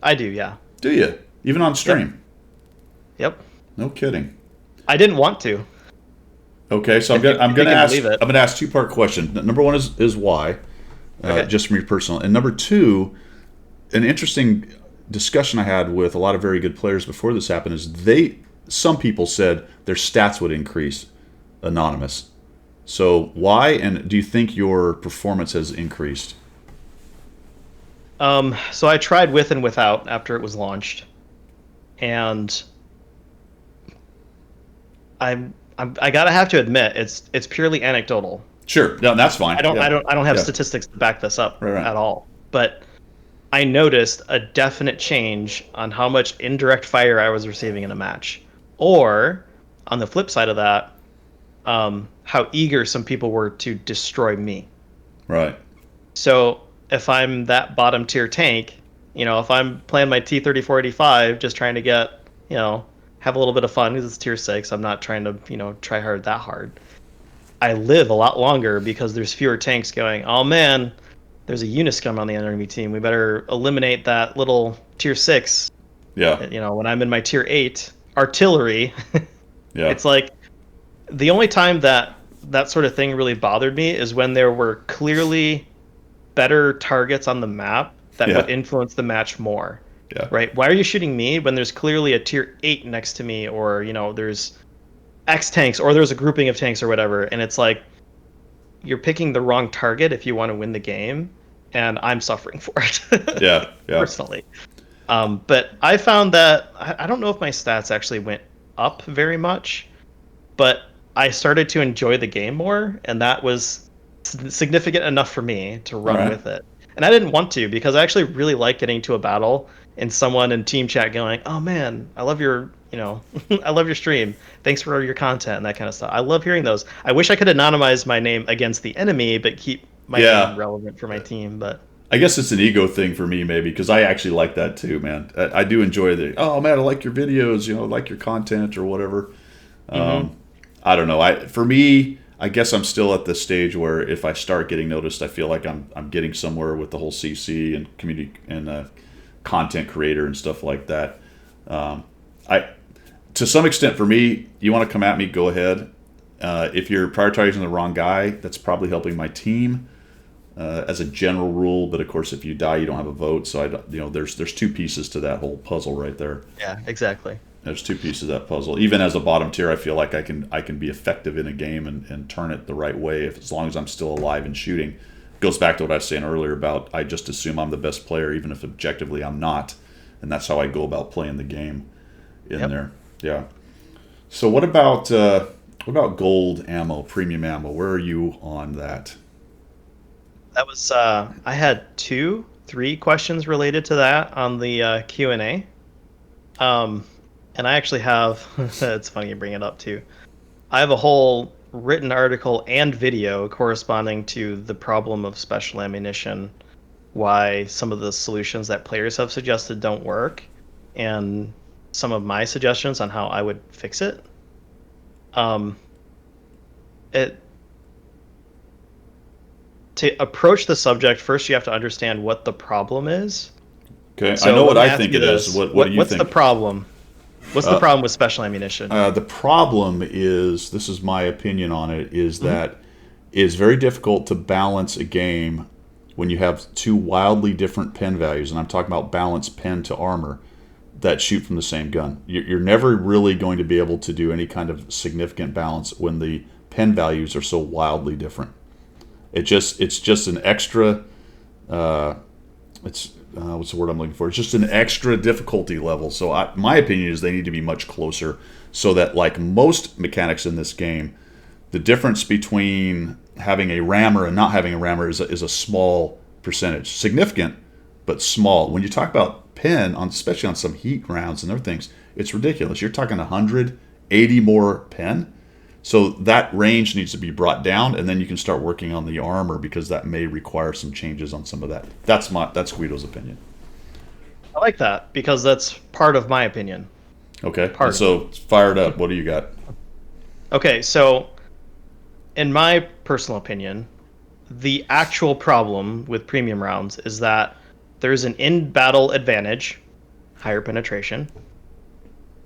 I do, yeah. Do you even on stream? Yep. No kidding. I didn't want to. Okay, so If you I'm gonna can ask believe it. I'm gonna ask 2-part question. Number one is why, Okay. just from your personal, and number two, an interesting discussion I had with a lot of very good players before this happened is some people said their stats would increase anonymous. So why, and do you think your performance has increased? So I tried with and without after it was launched, and I gotta have to admit it's purely anecdotal. Sure, no, that's fine. I don't have Yeah. statistics to back this up Right. at all. But I noticed a definite change on how much indirect fire I was receiving in a match, or on the flip side of that, how eager some people were to destroy me. Right. So if I'm that bottom tier tank, if I'm playing my T-3485, just trying to get, have a little bit of fun because it's tier 6, I'm not trying to, try hard that hard. I live a lot longer because there's fewer tanks going, oh man, there's a Uniscum on the enemy team. We better eliminate that little tier 6. Yeah. When I'm in my tier 8 artillery, Yeah. it's like the only time that sort of thing really bothered me is when there were clearly better targets on the map that would influence the match more. Yeah. Right? Why are you shooting me when there's clearly a tier 8 next to me, or there's X tanks, or there's a grouping of tanks or whatever, and it's like you're picking the wrong target if you want to win the game, and I'm suffering for it. Yeah. Yeah. Personally. But I found that I don't know if my stats actually went up very much, but I started to enjoy the game more, and that was significant enough for me to run Right. with it. And I didn't want to because I actually really like getting to a battle and someone in team chat going, "Oh man, I love your, I love your stream. Thanks for your content," and that kind of stuff. I love hearing those. I wish I could anonymize my name against the enemy, but keep my name relevant for my team. But I guess it's an ego thing for me, maybe, because I actually like that too, man. I do enjoy oh man, I like your videos, I like your content or whatever. I don't know. For me, I guess I'm still at the stage where if I start getting noticed, I feel like I'm getting somewhere with the whole CC and community and content creator and stuff like that. I to some extent, for me, you want to come at me, go ahead. If you're prioritizing the wrong guy, that's probably helping my team. As a general rule, but of course, if you die, you don't have a vote. So there's 2 pieces to that whole puzzle right there. yeah, exactly. There's 2 pieces of that puzzle. Even as a bottom tier, I feel like I can be effective in a game and turn it the right way as long as I'm still alive and shooting. It goes back to what I was saying earlier about I just assume I'm the best player, even if objectively I'm not, and that's how I go about playing the game in there. Yeah. So what about gold ammo, premium ammo? Where are you on that? That was I had 3 questions related to that on the Q&A. And I actually have it's funny you bring it up too. I have a whole written article and video corresponding to the problem of special ammunition why some of the solutions that players have suggested don't work, and some of my suggestions on how I would fix it. Um, it to approach the subject first, you have to understand what the problem is. Okay, I So know let what me I ask think you it is. this: What do you what's the think? problem? What's the problem with special ammunition? The problem is, this is my opinion on it, is Hmm. that it's very difficult to balance a game when you have two wildly different pen values, and I'm talking about balanced pen to armor that shoot from the same gun. You're never really going to be able to do any kind of significant balance when the pen values are so wildly different. It's just an extra. It's what's the word I'm looking for? It's just an extra difficulty level. So my opinion is they need to be much closer, so that like most mechanics in this game, the difference between having a rammer and not having a rammer is a small percentage, significant but small. When you talk about pen, on especially on some heat rounds and other things, it's ridiculous. You're talking 180 more pen. So that range needs to be brought down, and then you can start working on the armor because that may require some changes on some of that. That's Guido's opinion. I like that because that's part of my opinion. Okay, and Part of it. so fired up. What do you got? Okay, so in my personal opinion, the actual problem with premium rounds is that there's an in battle advantage, higher penetration,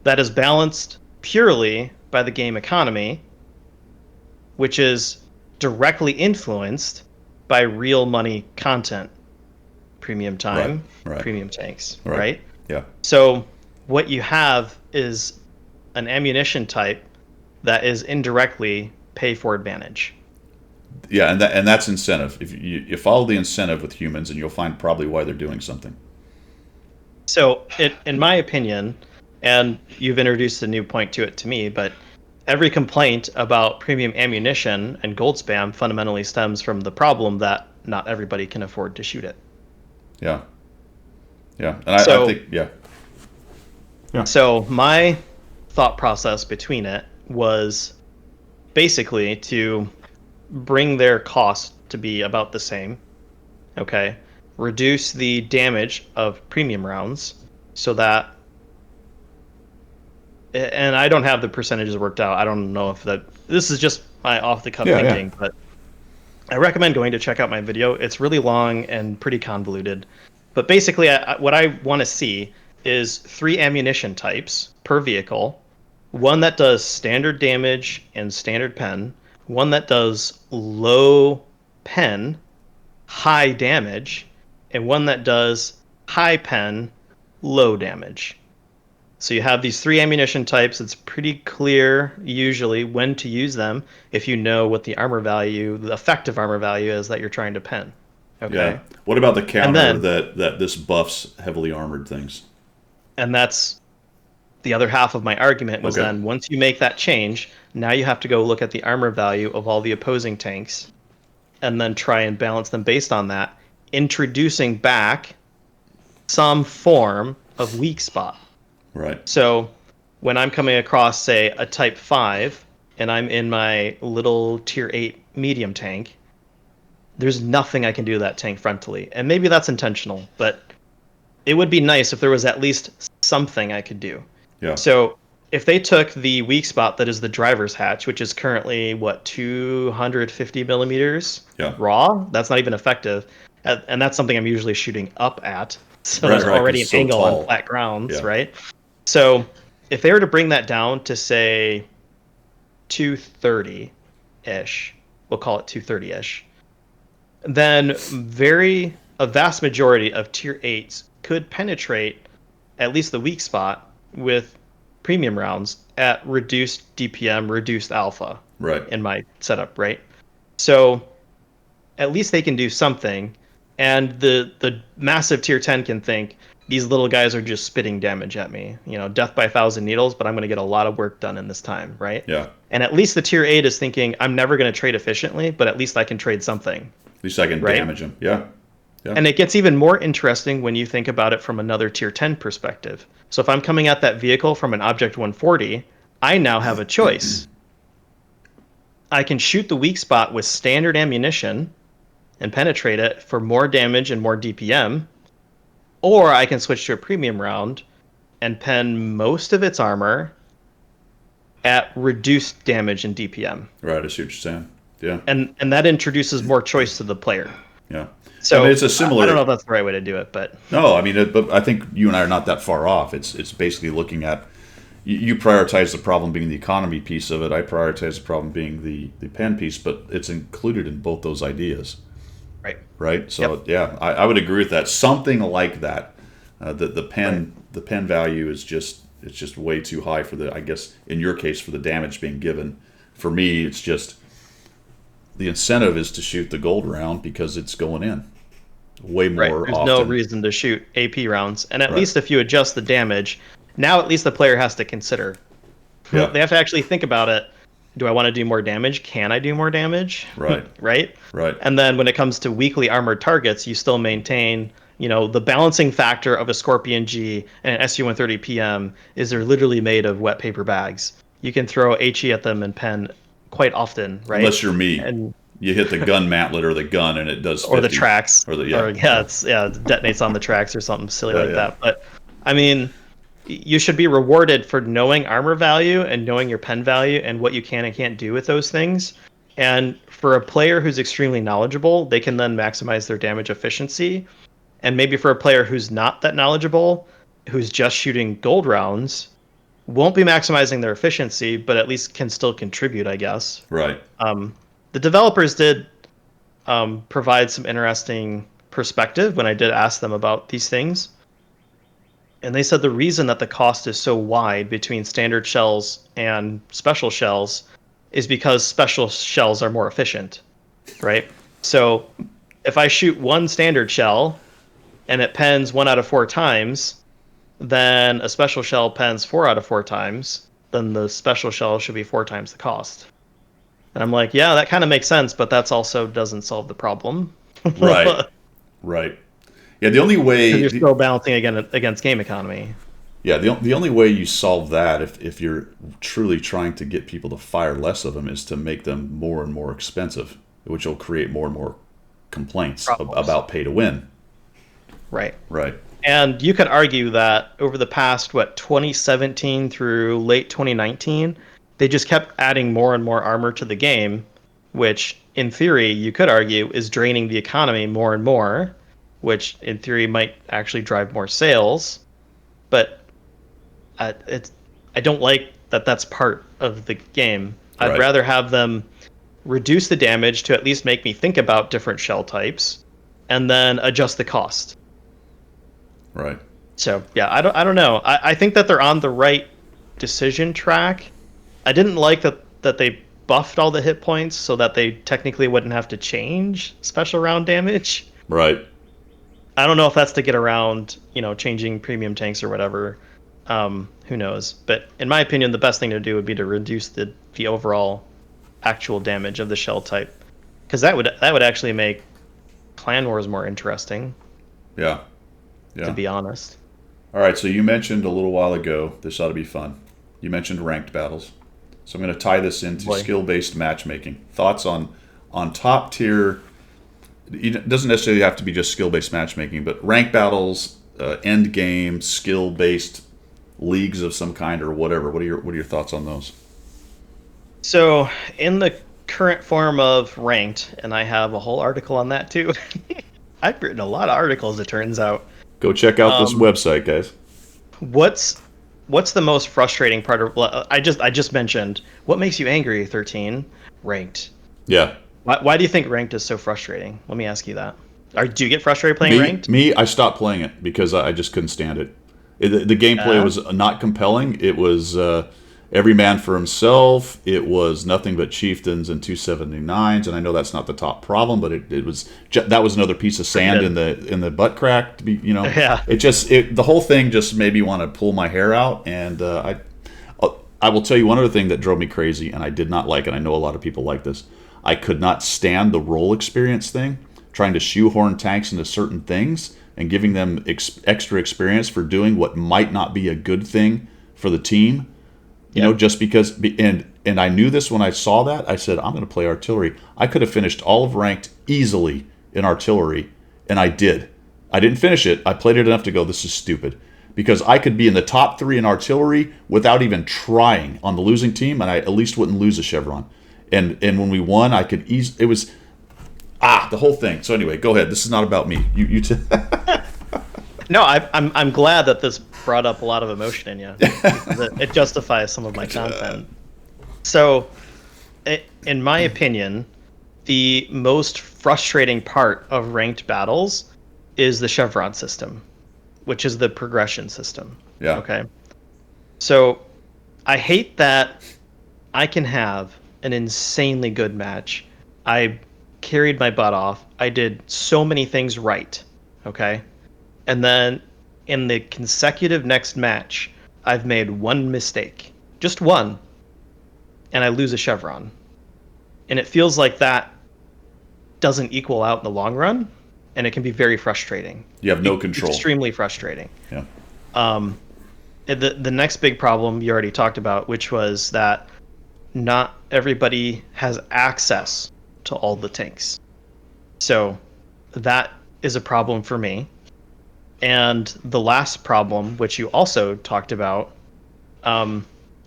that is balanced purely by the game economy, which is directly influenced by real money content, premium Right, time, right, premium tanks, right. right? Yeah, So what you have is an ammunition type that is indirectly pay for advantage. yeah, and that's incentive. If you follow the incentive with humans, and you'll find probably why they're doing something. So, in my opinion, and you've introduced a new point to it to me, but every complaint about premium ammunition and gold spam fundamentally stems from the problem that not everybody can afford to shoot it. Yeah, yeah, and I So, think yeah, yeah, so my thought process between it was basically to bring their cost to be about the same. Okay, reduce the damage of premium rounds so that, and I don't have the percentages worked out. I don't know if that, this is just my off the cuff yeah, yeah. thinking, but I recommend going to check out my video. It's really long and pretty convoluted. But basically, what I want to see is 3 ammunition types per vehicle, one that does standard damage and standard pen, one that does low pen, high damage, and one that does high pen, low damage. So you have these 3 ammunition types. It's pretty clear usually when to use them if you know what the armor value, the effective armor value is that you're trying to pin. Yeah. Okay. What about the And counter then, that this buffs heavily armored things? and that's the other half of my argument was Okay. then once you make that change, now you have to go look at the armor value of all the opposing tanks and then try and balance them based on that, introducing back some form of weak spot. Right. So when I'm coming across, say, a Type 5, and I'm in my little Tier 8 medium tank, there's nothing I can do to that tank frontally. And maybe that's intentional, but it would be nice if there was at least something I could do. Yeah. So if they took the weak spot that is the driver's hatch, which is currently, what, 250 millimeters Yeah. raw, that's not even effective. And that's something I'm usually shooting up at. So Right. there's Right. Because already an it's so angle on tall. flat grounds, Yeah. right? So if they were to bring that down to say 230 ish, we'll call it 230 ish, then a vast majority of tier 8s could penetrate at least the weak spot with premium rounds at reduced DPM, reduced alpha Right. in my setup, right? So at least they can do something, and the massive tier 10 can think these little guys are just spitting damage at me, death by 1,000 needles, but I'm going to get a lot of work done in this time, right? Yeah. And at least the tier 8 is thinking I'm never going to trade efficiently, but at least I can trade something, At least I can right? damage them. Yeah. Yeah. And it gets even more interesting when you think about it from another tier 10 perspective. So if I'm coming at that vehicle from an object 140, I now have a choice. I can shoot the weak spot with standard ammunition, and penetrate it for more damage and more DPM, or I can switch to a premium round and pen most of its armor at reduced damage and DPM. Right, I see what you're saying. Yeah. And that introduces more choice to the player. Yeah. I mean, So it's a I don't know similar. if that's the right way to do it, but No, I mean, but I think you and I are not that far off. It's basically looking at you prioritize the problem being the economy piece of it. I prioritize the problem being the pen piece, but it's included in both those ideas, right. right? So Yep. yeah, I would agree with that. Something like that. The Right. pen value is just it's just way too high for the, I guess in your case, for the damage being given. For me, it's just the incentive is to shoot the gold round because it's going in way Right. more There's no often. reason to shoot AP rounds. And at Right. least if you adjust the damage, now at least the player has to consider. Yeah. They have to actually think about it. Do I want to do more damage? Can I do more damage? Right. Right? Right. And then when it comes to weakly armored targets, you still maintain, the balancing factor of a Scorpion G and an SU-130 PM is they're literally made of wet paper bags. You can throw HE at them and pen quite often, right? Unless you're me, And you hit the gun mantlet or the gun and it does or the 50. tracks, Or the or yeah. it detonates on the tracks or something silly Yeah, like yeah. that. But I mean, you should be rewarded for knowing armor value and knowing your pen value and what you can and can't do with those things. And for a player who's extremely knowledgeable, they can then maximize their damage efficiency. And maybe for a player who's not that knowledgeable, who's just shooting gold rounds, won't be maximizing their efficiency, but at least can still contribute, I guess. Right. The developers did provide some interesting perspective when I did ask them about these things. And they said the reason that the cost is so wide between standard shells and special shells is because special shells are more efficient, right? So if I shoot one standard shell and it pens 1 out of 4 times, then a special shell pens 4 out of 4 times, then the special shell should be 4 times the cost. And I'm like, yeah, that kind of makes sense, but that's also doesn't solve the problem. Right. Right. Yeah. The only Because way. you're still balancing against game economy. Yeah. The only way you solve that, if you're truly trying to get people to fire less of them, is to make them more and more expensive, which will create more and more complaints Problems. about pay to win. Right. Right. And you could argue that over the past, 2017 through late 2019, they just kept adding more and more armor to the game, which in theory, you could argue is draining the economy more and more, which in theory might actually drive more sales. But I don't like that that's part of the game. I'd Right. rather have them reduce the damage to at least make me think about different shell types and then adjust the cost. Right. So yeah, I don't know. I think that they're on the right decision track. I didn't like that they buffed all the hit points so that they technically wouldn't have to change special round damage. Right. I don't know if that's to get around, changing premium tanks or whatever. Who knows? But in my opinion, the best thing to do would be to reduce the overall actual damage of the shell type, because that would actually make clan wars more interesting. Yeah. To Yeah. be honest. All right. So you mentioned a little while ago, this ought to be fun. You mentioned ranked battles. So I'm going to tie this into Boy. skill-based matchmaking. Thoughts on top tier. It doesn't necessarily have to be just skill-based matchmaking, but ranked battles, end game, skill-based leagues of some kind or whatever. What are your thoughts on those? So in the current form of ranked, and I have a whole article on that too. I've written a lot of articles, it turns out. Go check out this Um, website, guys. What's the most frustrating part of? Well, I just mentioned what makes you angry. 13 ranked. Yeah. Why do you think ranked is so frustrating? Let me ask you that. Do you get frustrated playing ranked? I stopped playing it because I just couldn't stand it. The gameplay was not compelling. It was every man for himself. It was nothing but chieftains and 279s, and I know that's not the top problem, but it was that was another piece of sand in the butt crack. To be, Yeah. the whole thing just made me want to pull my hair out. And I will tell you one other thing that drove me crazy, and I did not like it. I know a lot of people like this. I could not stand the role experience thing, trying to shoehorn tanks into certain things and giving them extra experience for doing what might not be a good thing for the team. Just because, and I knew this when I saw that. I said, I'm going to play artillery. I could have finished all of ranked easily in artillery, and I did. I didn't finish it. I played it enough to go, this is stupid. Because I could be in the top 3 in artillery without even trying on the losing team, and I at least wouldn't lose a chevron. And when we won, I could it was the whole thing. So anyway, go ahead. This is not about me. No, I'm glad that this brought up a lot of emotion in you. It justifies some of my content. So, in my opinion, the most frustrating part of ranked battles is the chevron system, which is the progression system. Yeah. Okay. So, I hate that I can have an insanely good match. I carried my butt off. I did so many things right. Okay. And then in the consecutive next match, I've made one mistake. Just one. And I lose a chevron. And it feels like that doesn't equal out in the long run. And it can be very frustrating. You have no control. Extremely frustrating. Yeah. The next big problem you already talked about, which was that not everybody has access to all the tanks. So that is a problem for me. And the last problem, which you also talked about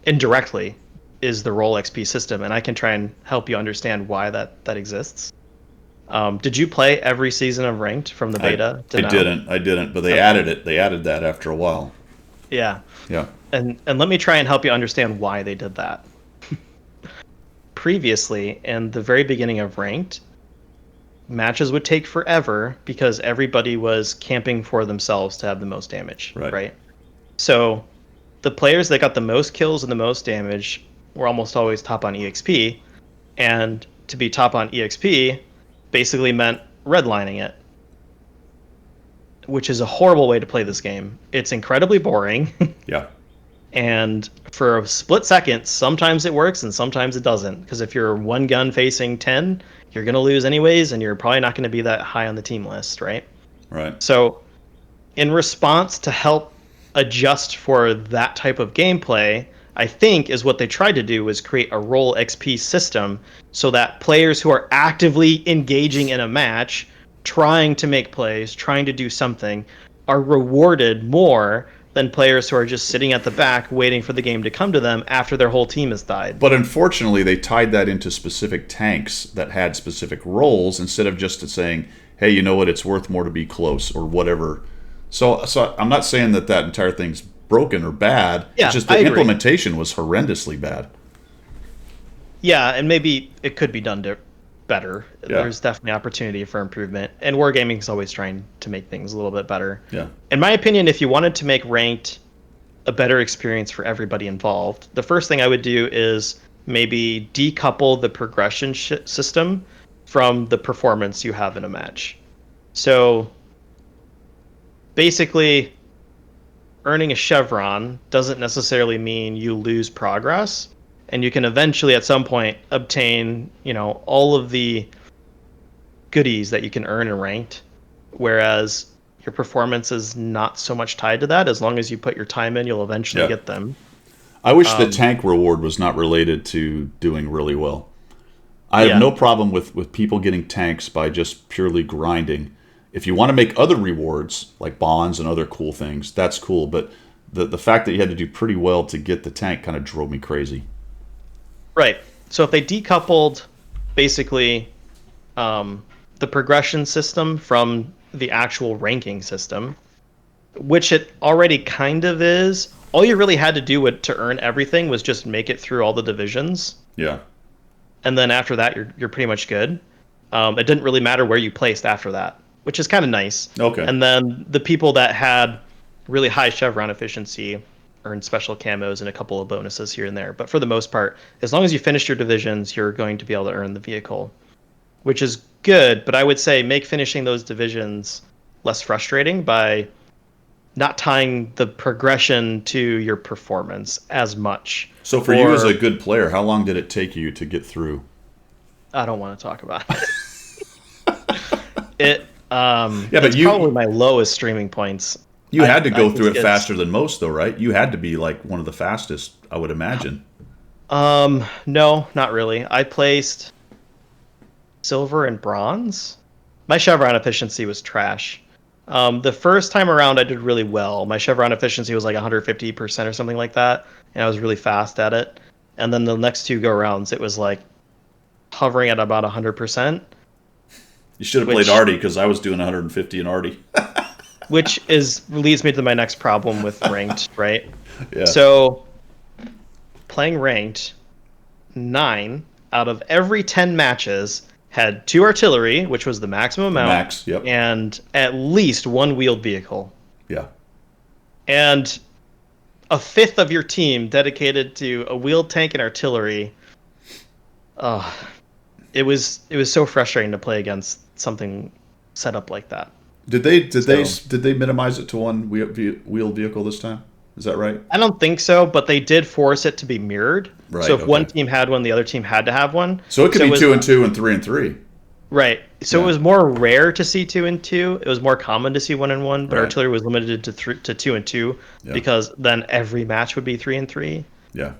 indirectly, is the role XP system. And I can try and help you understand why that exists. Did you play every season of Ranked from the beta to now? I didn't, but they added it. They added that after a while. Yeah. Yeah. And let me try and help you understand why they did that. Previously, in the very beginning of Ranked, matches would take forever because everybody was camping for themselves to have the most damage, right? So the players that got the most kills and the most damage were almost always top on EXP, and to be top on EXP basically meant redlining it, which is a horrible way to play this game. It's incredibly boring. Yeah. And for a split second, sometimes it works and sometimes it doesn't. Because if you're one gun facing 10, you're going to lose anyways, and you're probably not going to be that high on the team list, right? Right. So in response to help adjust for that type of gameplay, I think is what they tried to do was create a role XP system so that players who are actively engaging in a match, trying to make plays, trying to do something, are rewarded more than players who are just sitting at the back waiting for the game to come to them after their whole team has died. But unfortunately, they tied that into specific tanks that had specific roles instead of just saying, hey, you know what, it's worth more to be close or whatever. So I'm not saying that entire thing's broken or bad. Yeah, it's just the implementation was horrendously bad. Yeah, and maybe it could be done better. Yeah. There's definitely opportunity for improvement, and Wargaming is always trying to make things a little bit better. Yeah. In my opinion, if you wanted to make Ranked a better experience for everybody involved, the first thing I would do is maybe decouple the progression system from the performance you have in a match. So basically, earning a chevron doesn't necessarily mean you lose progress. And you can eventually, at some point, obtain, all of the goodies that you can earn in Ranked, whereas your performance is not so much tied to that. As long as you put your time in, you'll eventually get them. I wish the tank reward was not related to doing really well. I have no problem with people getting tanks by just purely grinding. If you want to make other rewards, like bonds and other cool things, that's cool. But the fact that you had to do pretty well to get the tank kind of drove me crazy. Right. So if they decoupled basically the progression system from the actual ranking system, which it already kind of is, all you really had to do to earn everything was just make it through all the divisions. Yeah. And then after that, you're pretty much good. It didn't really matter where you placed after that, which is kind of nice. Okay. And then the people that had really high chevron efficiency earn special camos and a couple of bonuses here and there. But for the most part, as long as you finish your divisions, you're going to be able to earn the vehicle, which is good. But I would say make finishing those divisions less frustrating by not tying the progression to your performance as much. So for you as a good player, how long did it take you to get through? I don't want to talk about it. But it's probably my lowest streaming points. You had to go through it faster than most, though, right? You had to be like one of the fastest, I would imagine. No, not really. I placed silver and bronze My chevron efficiency was trash. The first time around, I did really well. My chevron efficiency was like 150% or something like that, and I was really fast at it. And then the next two go rounds, it was like hovering at about 100%, You should have played which Artie because I was doing 150 in Artie. which is leads me to my next problem with ranked, right? Yeah. So playing ranked, 9 out of every 10 matches had 2 artillery, which was the maximum The amount, max. Yep. and at least 1 wheeled vehicle. Yeah. And a fifth of your team dedicated to a wheeled tank and artillery. Uh, it was so frustrating to play against something set up like that. Did they minimize it to one wheeled vehicle this time? Is that right? I don't think so, but they did force it to be mirrored. Right. So if Okay. one team had one, the other team had to have one. So it could be was, 2 and 2 and 3 and 3. right. So Yeah. it was more rare to see 2 and 2. It was more common to see 1 and 1, but Right. artillery was limited to 2 and 2 Yeah. because then every match would be 3 and 3. Yeah.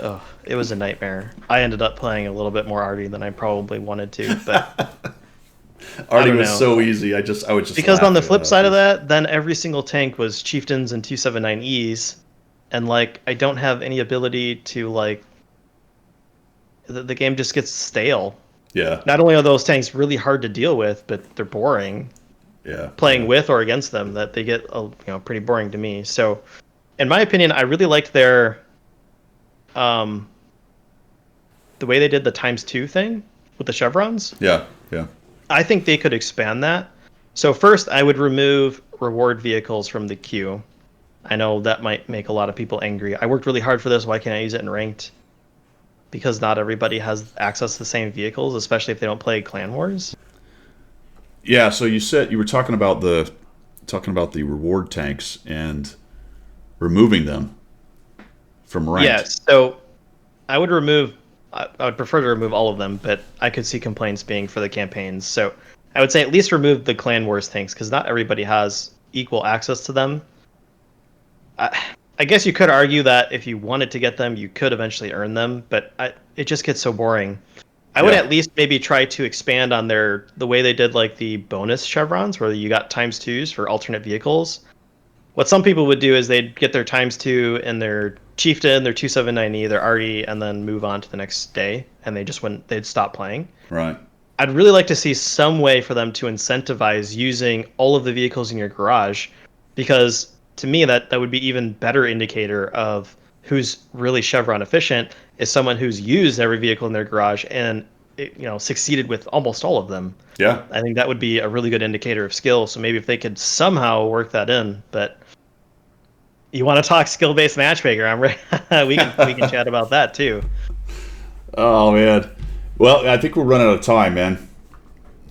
Oh, it was a nightmare. I ended up playing a little bit more Artie than I probably wanted to, but Artie don't was know. so easy. I would just because laugh on the at flip it side of afterwards. that, then every single tank was chieftains and 279Es, and like I don't have any ability to like the game just gets stale. Yeah. Not only are those tanks really hard to deal with, but they're boring Yeah. playing Yeah. with or against them. That they get pretty boring to me. So, in my opinion, I really liked their um the way they did the ×2 thing with the chevrons. Yeah. Yeah. I think they could expand that. So first, I would remove reward vehicles from the queue. I know that might make a lot of people angry. I worked really hard for this. Why can't I use it in ranked? Because not everybody has access to the same vehicles, especially if they don't play Clan Wars. Yeah. So you said you were talking about the reward tanks and removing them from ranked. Yes. So I would remove. I would prefer to remove all of them, but I could see complaints being for the campaigns. So I would say at least remove the Clan Wars tanks because not everybody has equal access to them. I guess you could argue that if you wanted to get them, you could eventually earn them, but it just gets so boring. I would Yeah. at least maybe try to expand on the way they did like the bonus chevrons, where you got ×2s for alternate vehicles. What some people would do is they'd get their ×2 and their chieftain, their 279E, their arty, and then move on to the next day, and they'd stop playing. Right. I'd really like to see some way for them to incentivize using all of the vehicles in your garage, because to me that would be even better indicator of who's really chevron efficient is someone who's used every vehicle in their garage and succeeded with almost all of them. Yeah. I think that would be a really good indicator of skill. So maybe if they could somehow work that in, but you want to talk skill-based matchmaker? I'm ready. we can chat about that too. Oh man. Well, I think we're running out of time, man.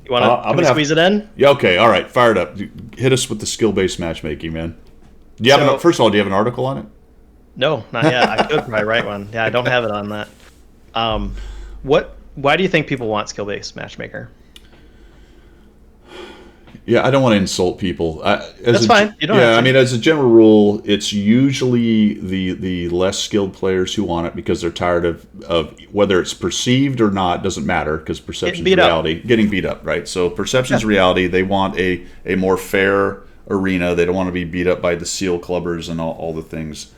You want I'm to? Can we gonna have- squeeze it in? Yeah. Okay. All right. Fire it up. Hit us with the skill-based matchmaking, man. Do you have So- first of all, do you have an article on it? No, not yet. I could probably write one. Yeah, I don't have it on that. Why do you think people want skill-based matchmaker? Yeah, I don't want to insult people. That's fine. You don't have to. I mean, as a general rule, it's usually the less skilled players who want it because they're tired of whether it's perceived or not doesn't matter because perception is beat up. reality. Getting beat up, right? So perception is reality. They want a more fair arena. They don't want to be beat up by the seal clubbers and all the things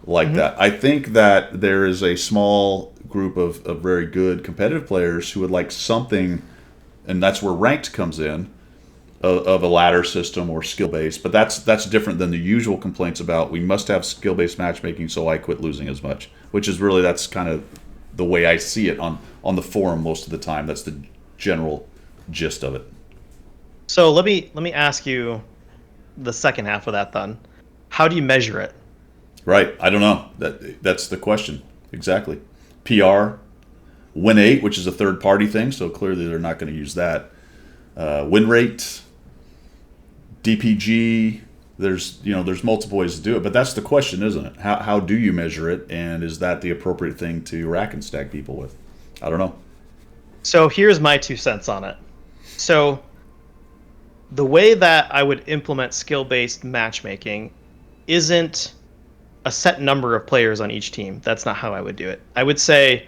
like that. I think that there is a small group of very good competitive players who would like something, and that's where ranked comes in, of a ladder system or skill based. But that's different than the usual complaints about we must have skill based matchmaking so I quit losing as much, which is really that's kind of the way I see it on the forum most of the time. That's the general gist of it. So let me ask you the second half of that then. How do you measure it? Right. I don't know. That's the question. Exactly. PR, win 8, which is a third party thing, so clearly they're not going to use that. Win rate, DPG, there's multiple ways to do it, but that's the question, isn't it? How do you measure it, and is that the appropriate thing to rack and stack people with? I don't know. So here's my 2 cents on it. So the way that I would implement skill-based matchmaking isn't a set number of players on each team. That's not how I would do it. I would say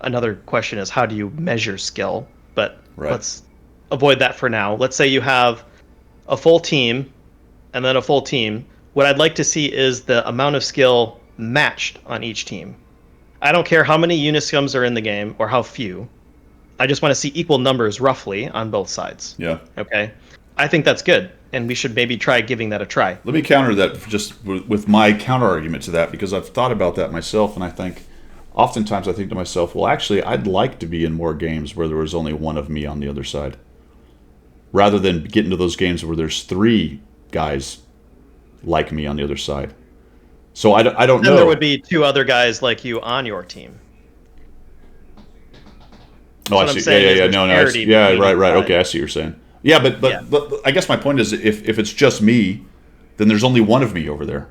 another question is how do you measure skill? But Right. avoid that for now. Let's say you have a full team and then a full team. What I'd like to see is the amount of skill matched on each team. I don't care how many Uniscums are in the game or how few. I just want to see equal numbers roughly on both sides. Yeah. Okay. I think that's good, and we should maybe try giving that a try. Let me counter that just with my counter argument to that, because I've thought about that myself, and I think oftentimes I think to myself, well, actually, I'd like to be in more games where there was only one of me on the other side, rather than get into those games where there's three guys like me on the other side. So I don't Then know. there would be two other guys like you on your team. Oh, I What I'm see. saying Yeah, is yeah, yeah. there's No, no. parity Yeah, between right, each right. side. Okay, I see what you're saying. Yeah, Yeah. but I guess my point is, if it's just me, then there's only one of me over there,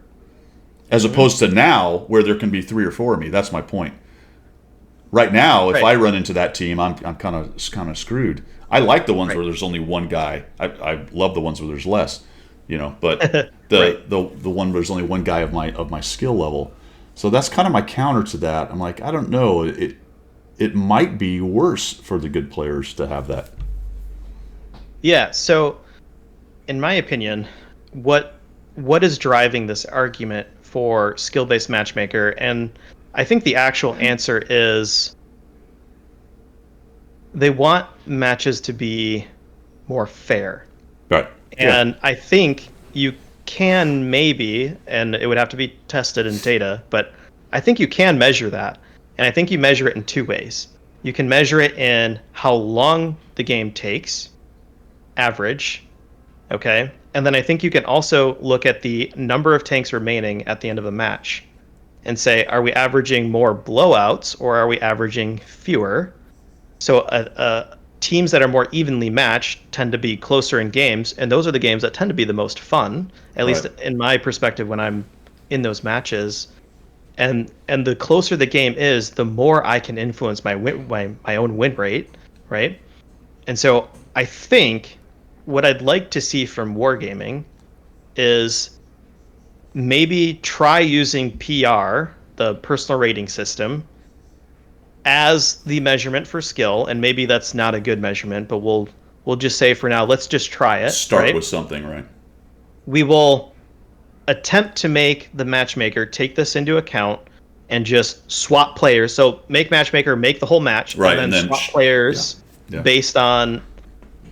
as Hmm. opposed to now where there can be three or four of me. That's my point. Right now, if Right. I run into that team, I'm kind of screwed. I like the ones Right. where there's only one guy. I love the ones where there's less, but Right. the one where there's only one guy of my skill level. So that's kind of my counter to that. I'm like, I don't know. It might be worse for the good players to have that. Yeah. So, in my opinion, what what is driving this argument for skill-based matchmaker? And I think the actual answer is they want matches to be more fair. Right. Yeah. And I think you can maybe, and it would have to be tested in data, but I think you can measure that. And I think you measure it in two ways. You can measure it in how long the game takes, average, okay? And then I think you can also look at the number of tanks remaining at the end of a match and say, are we averaging more blowouts or are we averaging fewer? So teams that are more evenly matched tend to be closer in games, and those are the games that tend to be the most fun, at least Right. in my perspective when I'm in those matches. And the closer the game is, the more I can influence my own win rate, right? And so I think what I'd like to see from wargaming is maybe try using PR, the personal rating system, as the measurement for skill, and maybe that's not a good measurement, but we'll just say for now, let's just try it, Start with right? something, right? We will attempt to make the matchmaker take this into account and just swap players. So make matchmaker make the whole match and Right, then and then swap yeah, players yeah, based on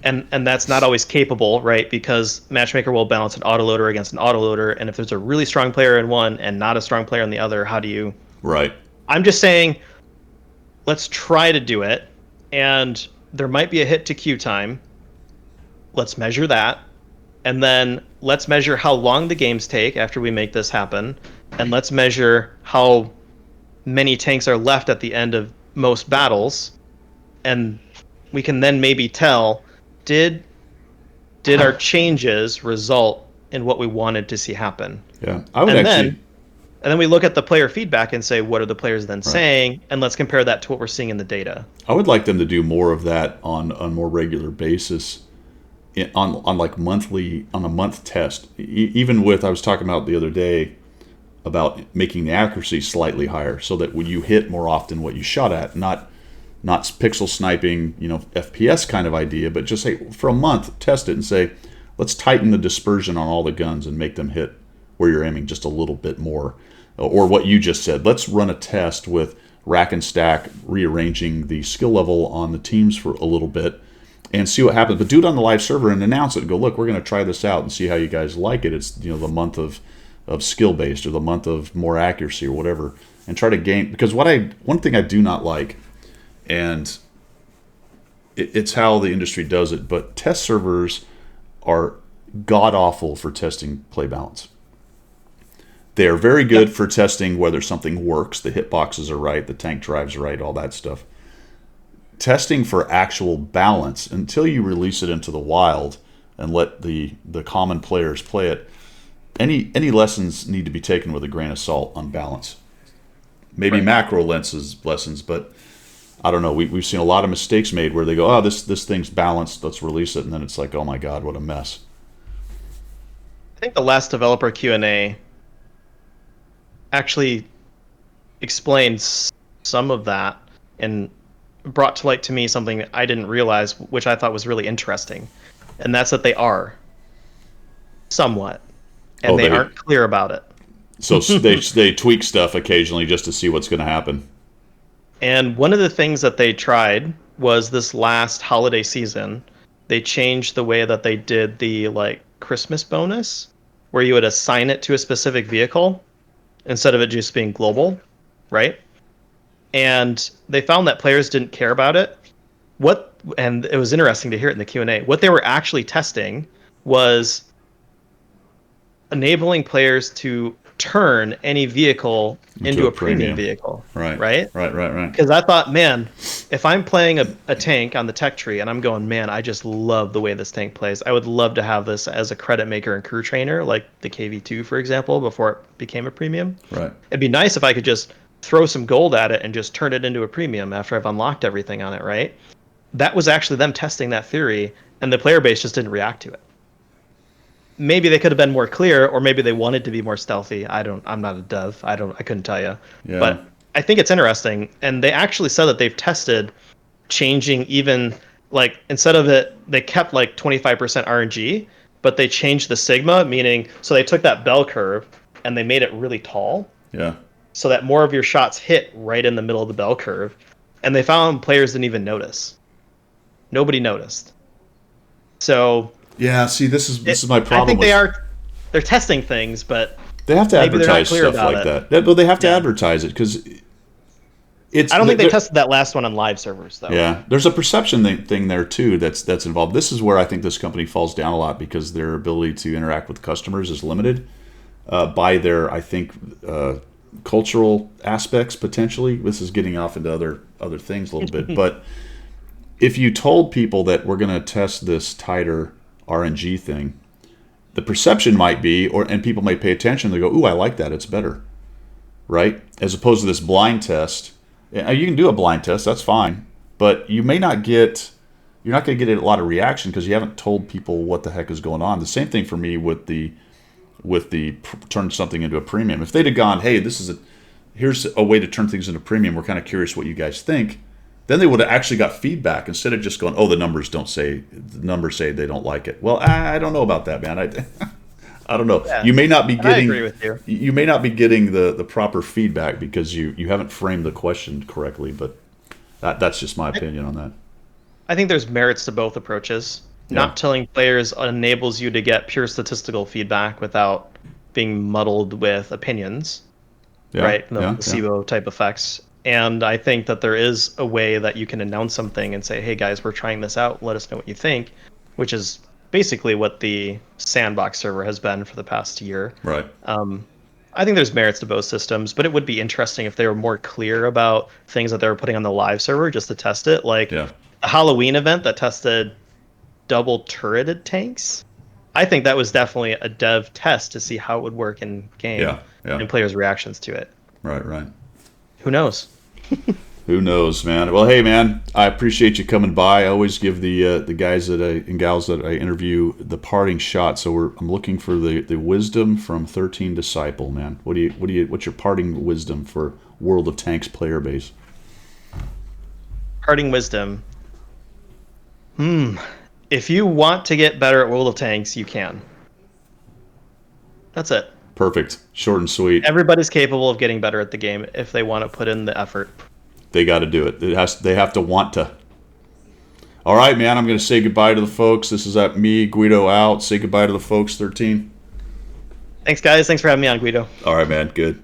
and that's not always capable, right? Because matchmaker will balance an autoloader against an autoloader, and if there's a really strong player in one and not a strong player in the other, how do you right. I'm just saying let's try to do it, and there might be a hit to queue time. Let's measure that, and then let's measure how long the games take after we make this happen, and let's measure how many tanks are left at the end of most battles, and we can then maybe tell did did our changes result in what we wanted to see happen, Yeah, I would and then actually. and then we look at the player feedback and say what are the players then Right. saying, and let's compare that to what we're seeing in the data. I would like them to do more of that on a more regular basis, on like monthly, on a month test. Even with, I was talking about the other day about making the accuracy slightly higher, so that when you hit more often what you shot at, not pixel sniping, FPS kind of idea, but just say for a month test it and say, let's tighten the dispersion on all the guns and make them hit where you're aiming just a little bit more. Or what you just said, let's run a test with rack and stack, rearranging the skill level on the teams for a little bit and see what happens. But do it on the live server and announce it and go, look, we're going to try this out and see how you guys like it. It's the month of skill based, or the month of more accuracy, or whatever, and try to gain. Because one thing I do not like, and it's how the industry does it, but test servers are god awful for testing play balance. They are very good Yep. for testing whether something works, the hitboxes are right, the tank drives right, all that stuff. Testing for actual balance, until you release it into the wild and let the common players play it, any lessons need to be taken with a grain of salt on balance. Maybe Right. macro lessons, but I don't know. We've seen a lot of mistakes made where they go, oh, this thing's balanced, let's release it, and then it's like, oh my god, what a mess. I think the last developer Q&A actually explains some of that and brought to light to me something that I didn't realize, which I thought was really interesting, and that's that they are somewhat, Oh, and they aren't clear about it. so they tweak stuff occasionally just to see what's going to happen. And one of the things that they tried was this last holiday season, they changed the way that they did the like Christmas bonus, where you would assign it to a specific vehicle instead of it just being global, right? And they found that players didn't care about it. What and it was interesting to hear it in the Q&A. What they were actually testing was enabling players to turn any vehicle Into into a a premium premium. vehicle, Right. right? Right. Because I thought, man, if I'm playing a tank on the tech tree and I'm going, man, I just love the way this tank plays. I would love to have this as a credit maker and crew trainer, like the KV2, for example, before it became a premium. Right. It'd be nice if I could just throw some gold at it and just turn it into a premium after I've unlocked everything on it, right? That was actually them testing that theory, and the player base just didn't react to it. Maybe they could have been more clear, or maybe they wanted to be more stealthy. I'm not a dev. I couldn't tell you. Yeah. But I think it's interesting, and they actually said that they've tested changing even like instead of it, they kept like 25% RNG, but they changed the sigma, meaning so they took that bell curve and they made it really tall, Yeah. so that more of your shots hit right in the middle of the bell curve, and they found players didn't even notice. Nobody noticed. So Yeah. See, this is my I problem think with. they're testing things, but They have to maybe they're not advertise clear stuff about like it. that. Well, they have to Yeah. advertise it because it's. I don't think they tested that last one on live servers though. Yeah, there's a perception thing there too that's involved. This is where I think this company falls down a lot because their ability to interact with customers is limited by their, I think, cultural aspects potentially. This is getting off into other things a little bit, but if you told people that we're going to test this tighter RNG thing, the perception might be, and people may pay attention. They go, "Ooh, I like that. It's better," right? As opposed to this blind test. Yeah, you can do a blind test. That's fine, but you may not get. You're not going to get a lot of reaction because you haven't told people what the heck is going on. The same thing for me with the turn something into a premium. If they'd have gone, "Hey, here's a way to turn things into premium. We're kind of curious what you guys think." Then they would have actually got feedback instead of just going, "Oh, the numbers say they don't like it." Well, I don't know about that, man. I don't know. Yeah. You may not be And I getting. agree with you. You may not be getting the proper feedback because you haven't framed the question correctly. But that's just my opinion on that. I think there's merits to both approaches. Yeah. Not telling players enables you to get pure statistical feedback without being muddled with opinions, Yeah. right? The Yeah. placebo type effects. And I think that there is a way that you can announce something and say, hey guys, we're trying this out. Let us know what you think, which is basically what the sandbox server has been for the past year. Right. I think there's merits to both systems, but it would be interesting if they were more clear about things that they were putting on the live server just to test it. Like Yeah. a Halloween event that tested double turreted tanks. I think that was definitely a dev test to see how it would work in game Yeah. Yeah. and players' reactions to it. Right. Who knows? Who knows, man? Well, hey, man, I appreciate you coming by. I always give the guys and gals that I interview the parting shot. So I'm looking for the wisdom from 13Disciple, man. What's your parting wisdom for World of Tanks player base? Parting wisdom. If you want to get better at World of Tanks, you can. That's it. Perfect. Short and sweet. Everybody's capable of getting better at the game if they want to put in the effort. They got to do it. They have to want to. All right, man. I'm going to say goodbye to the folks. This is me, Guido, out. Say goodbye to the folks, 13. Thanks, guys. Thanks for having me on, Guido. All right, man. Good.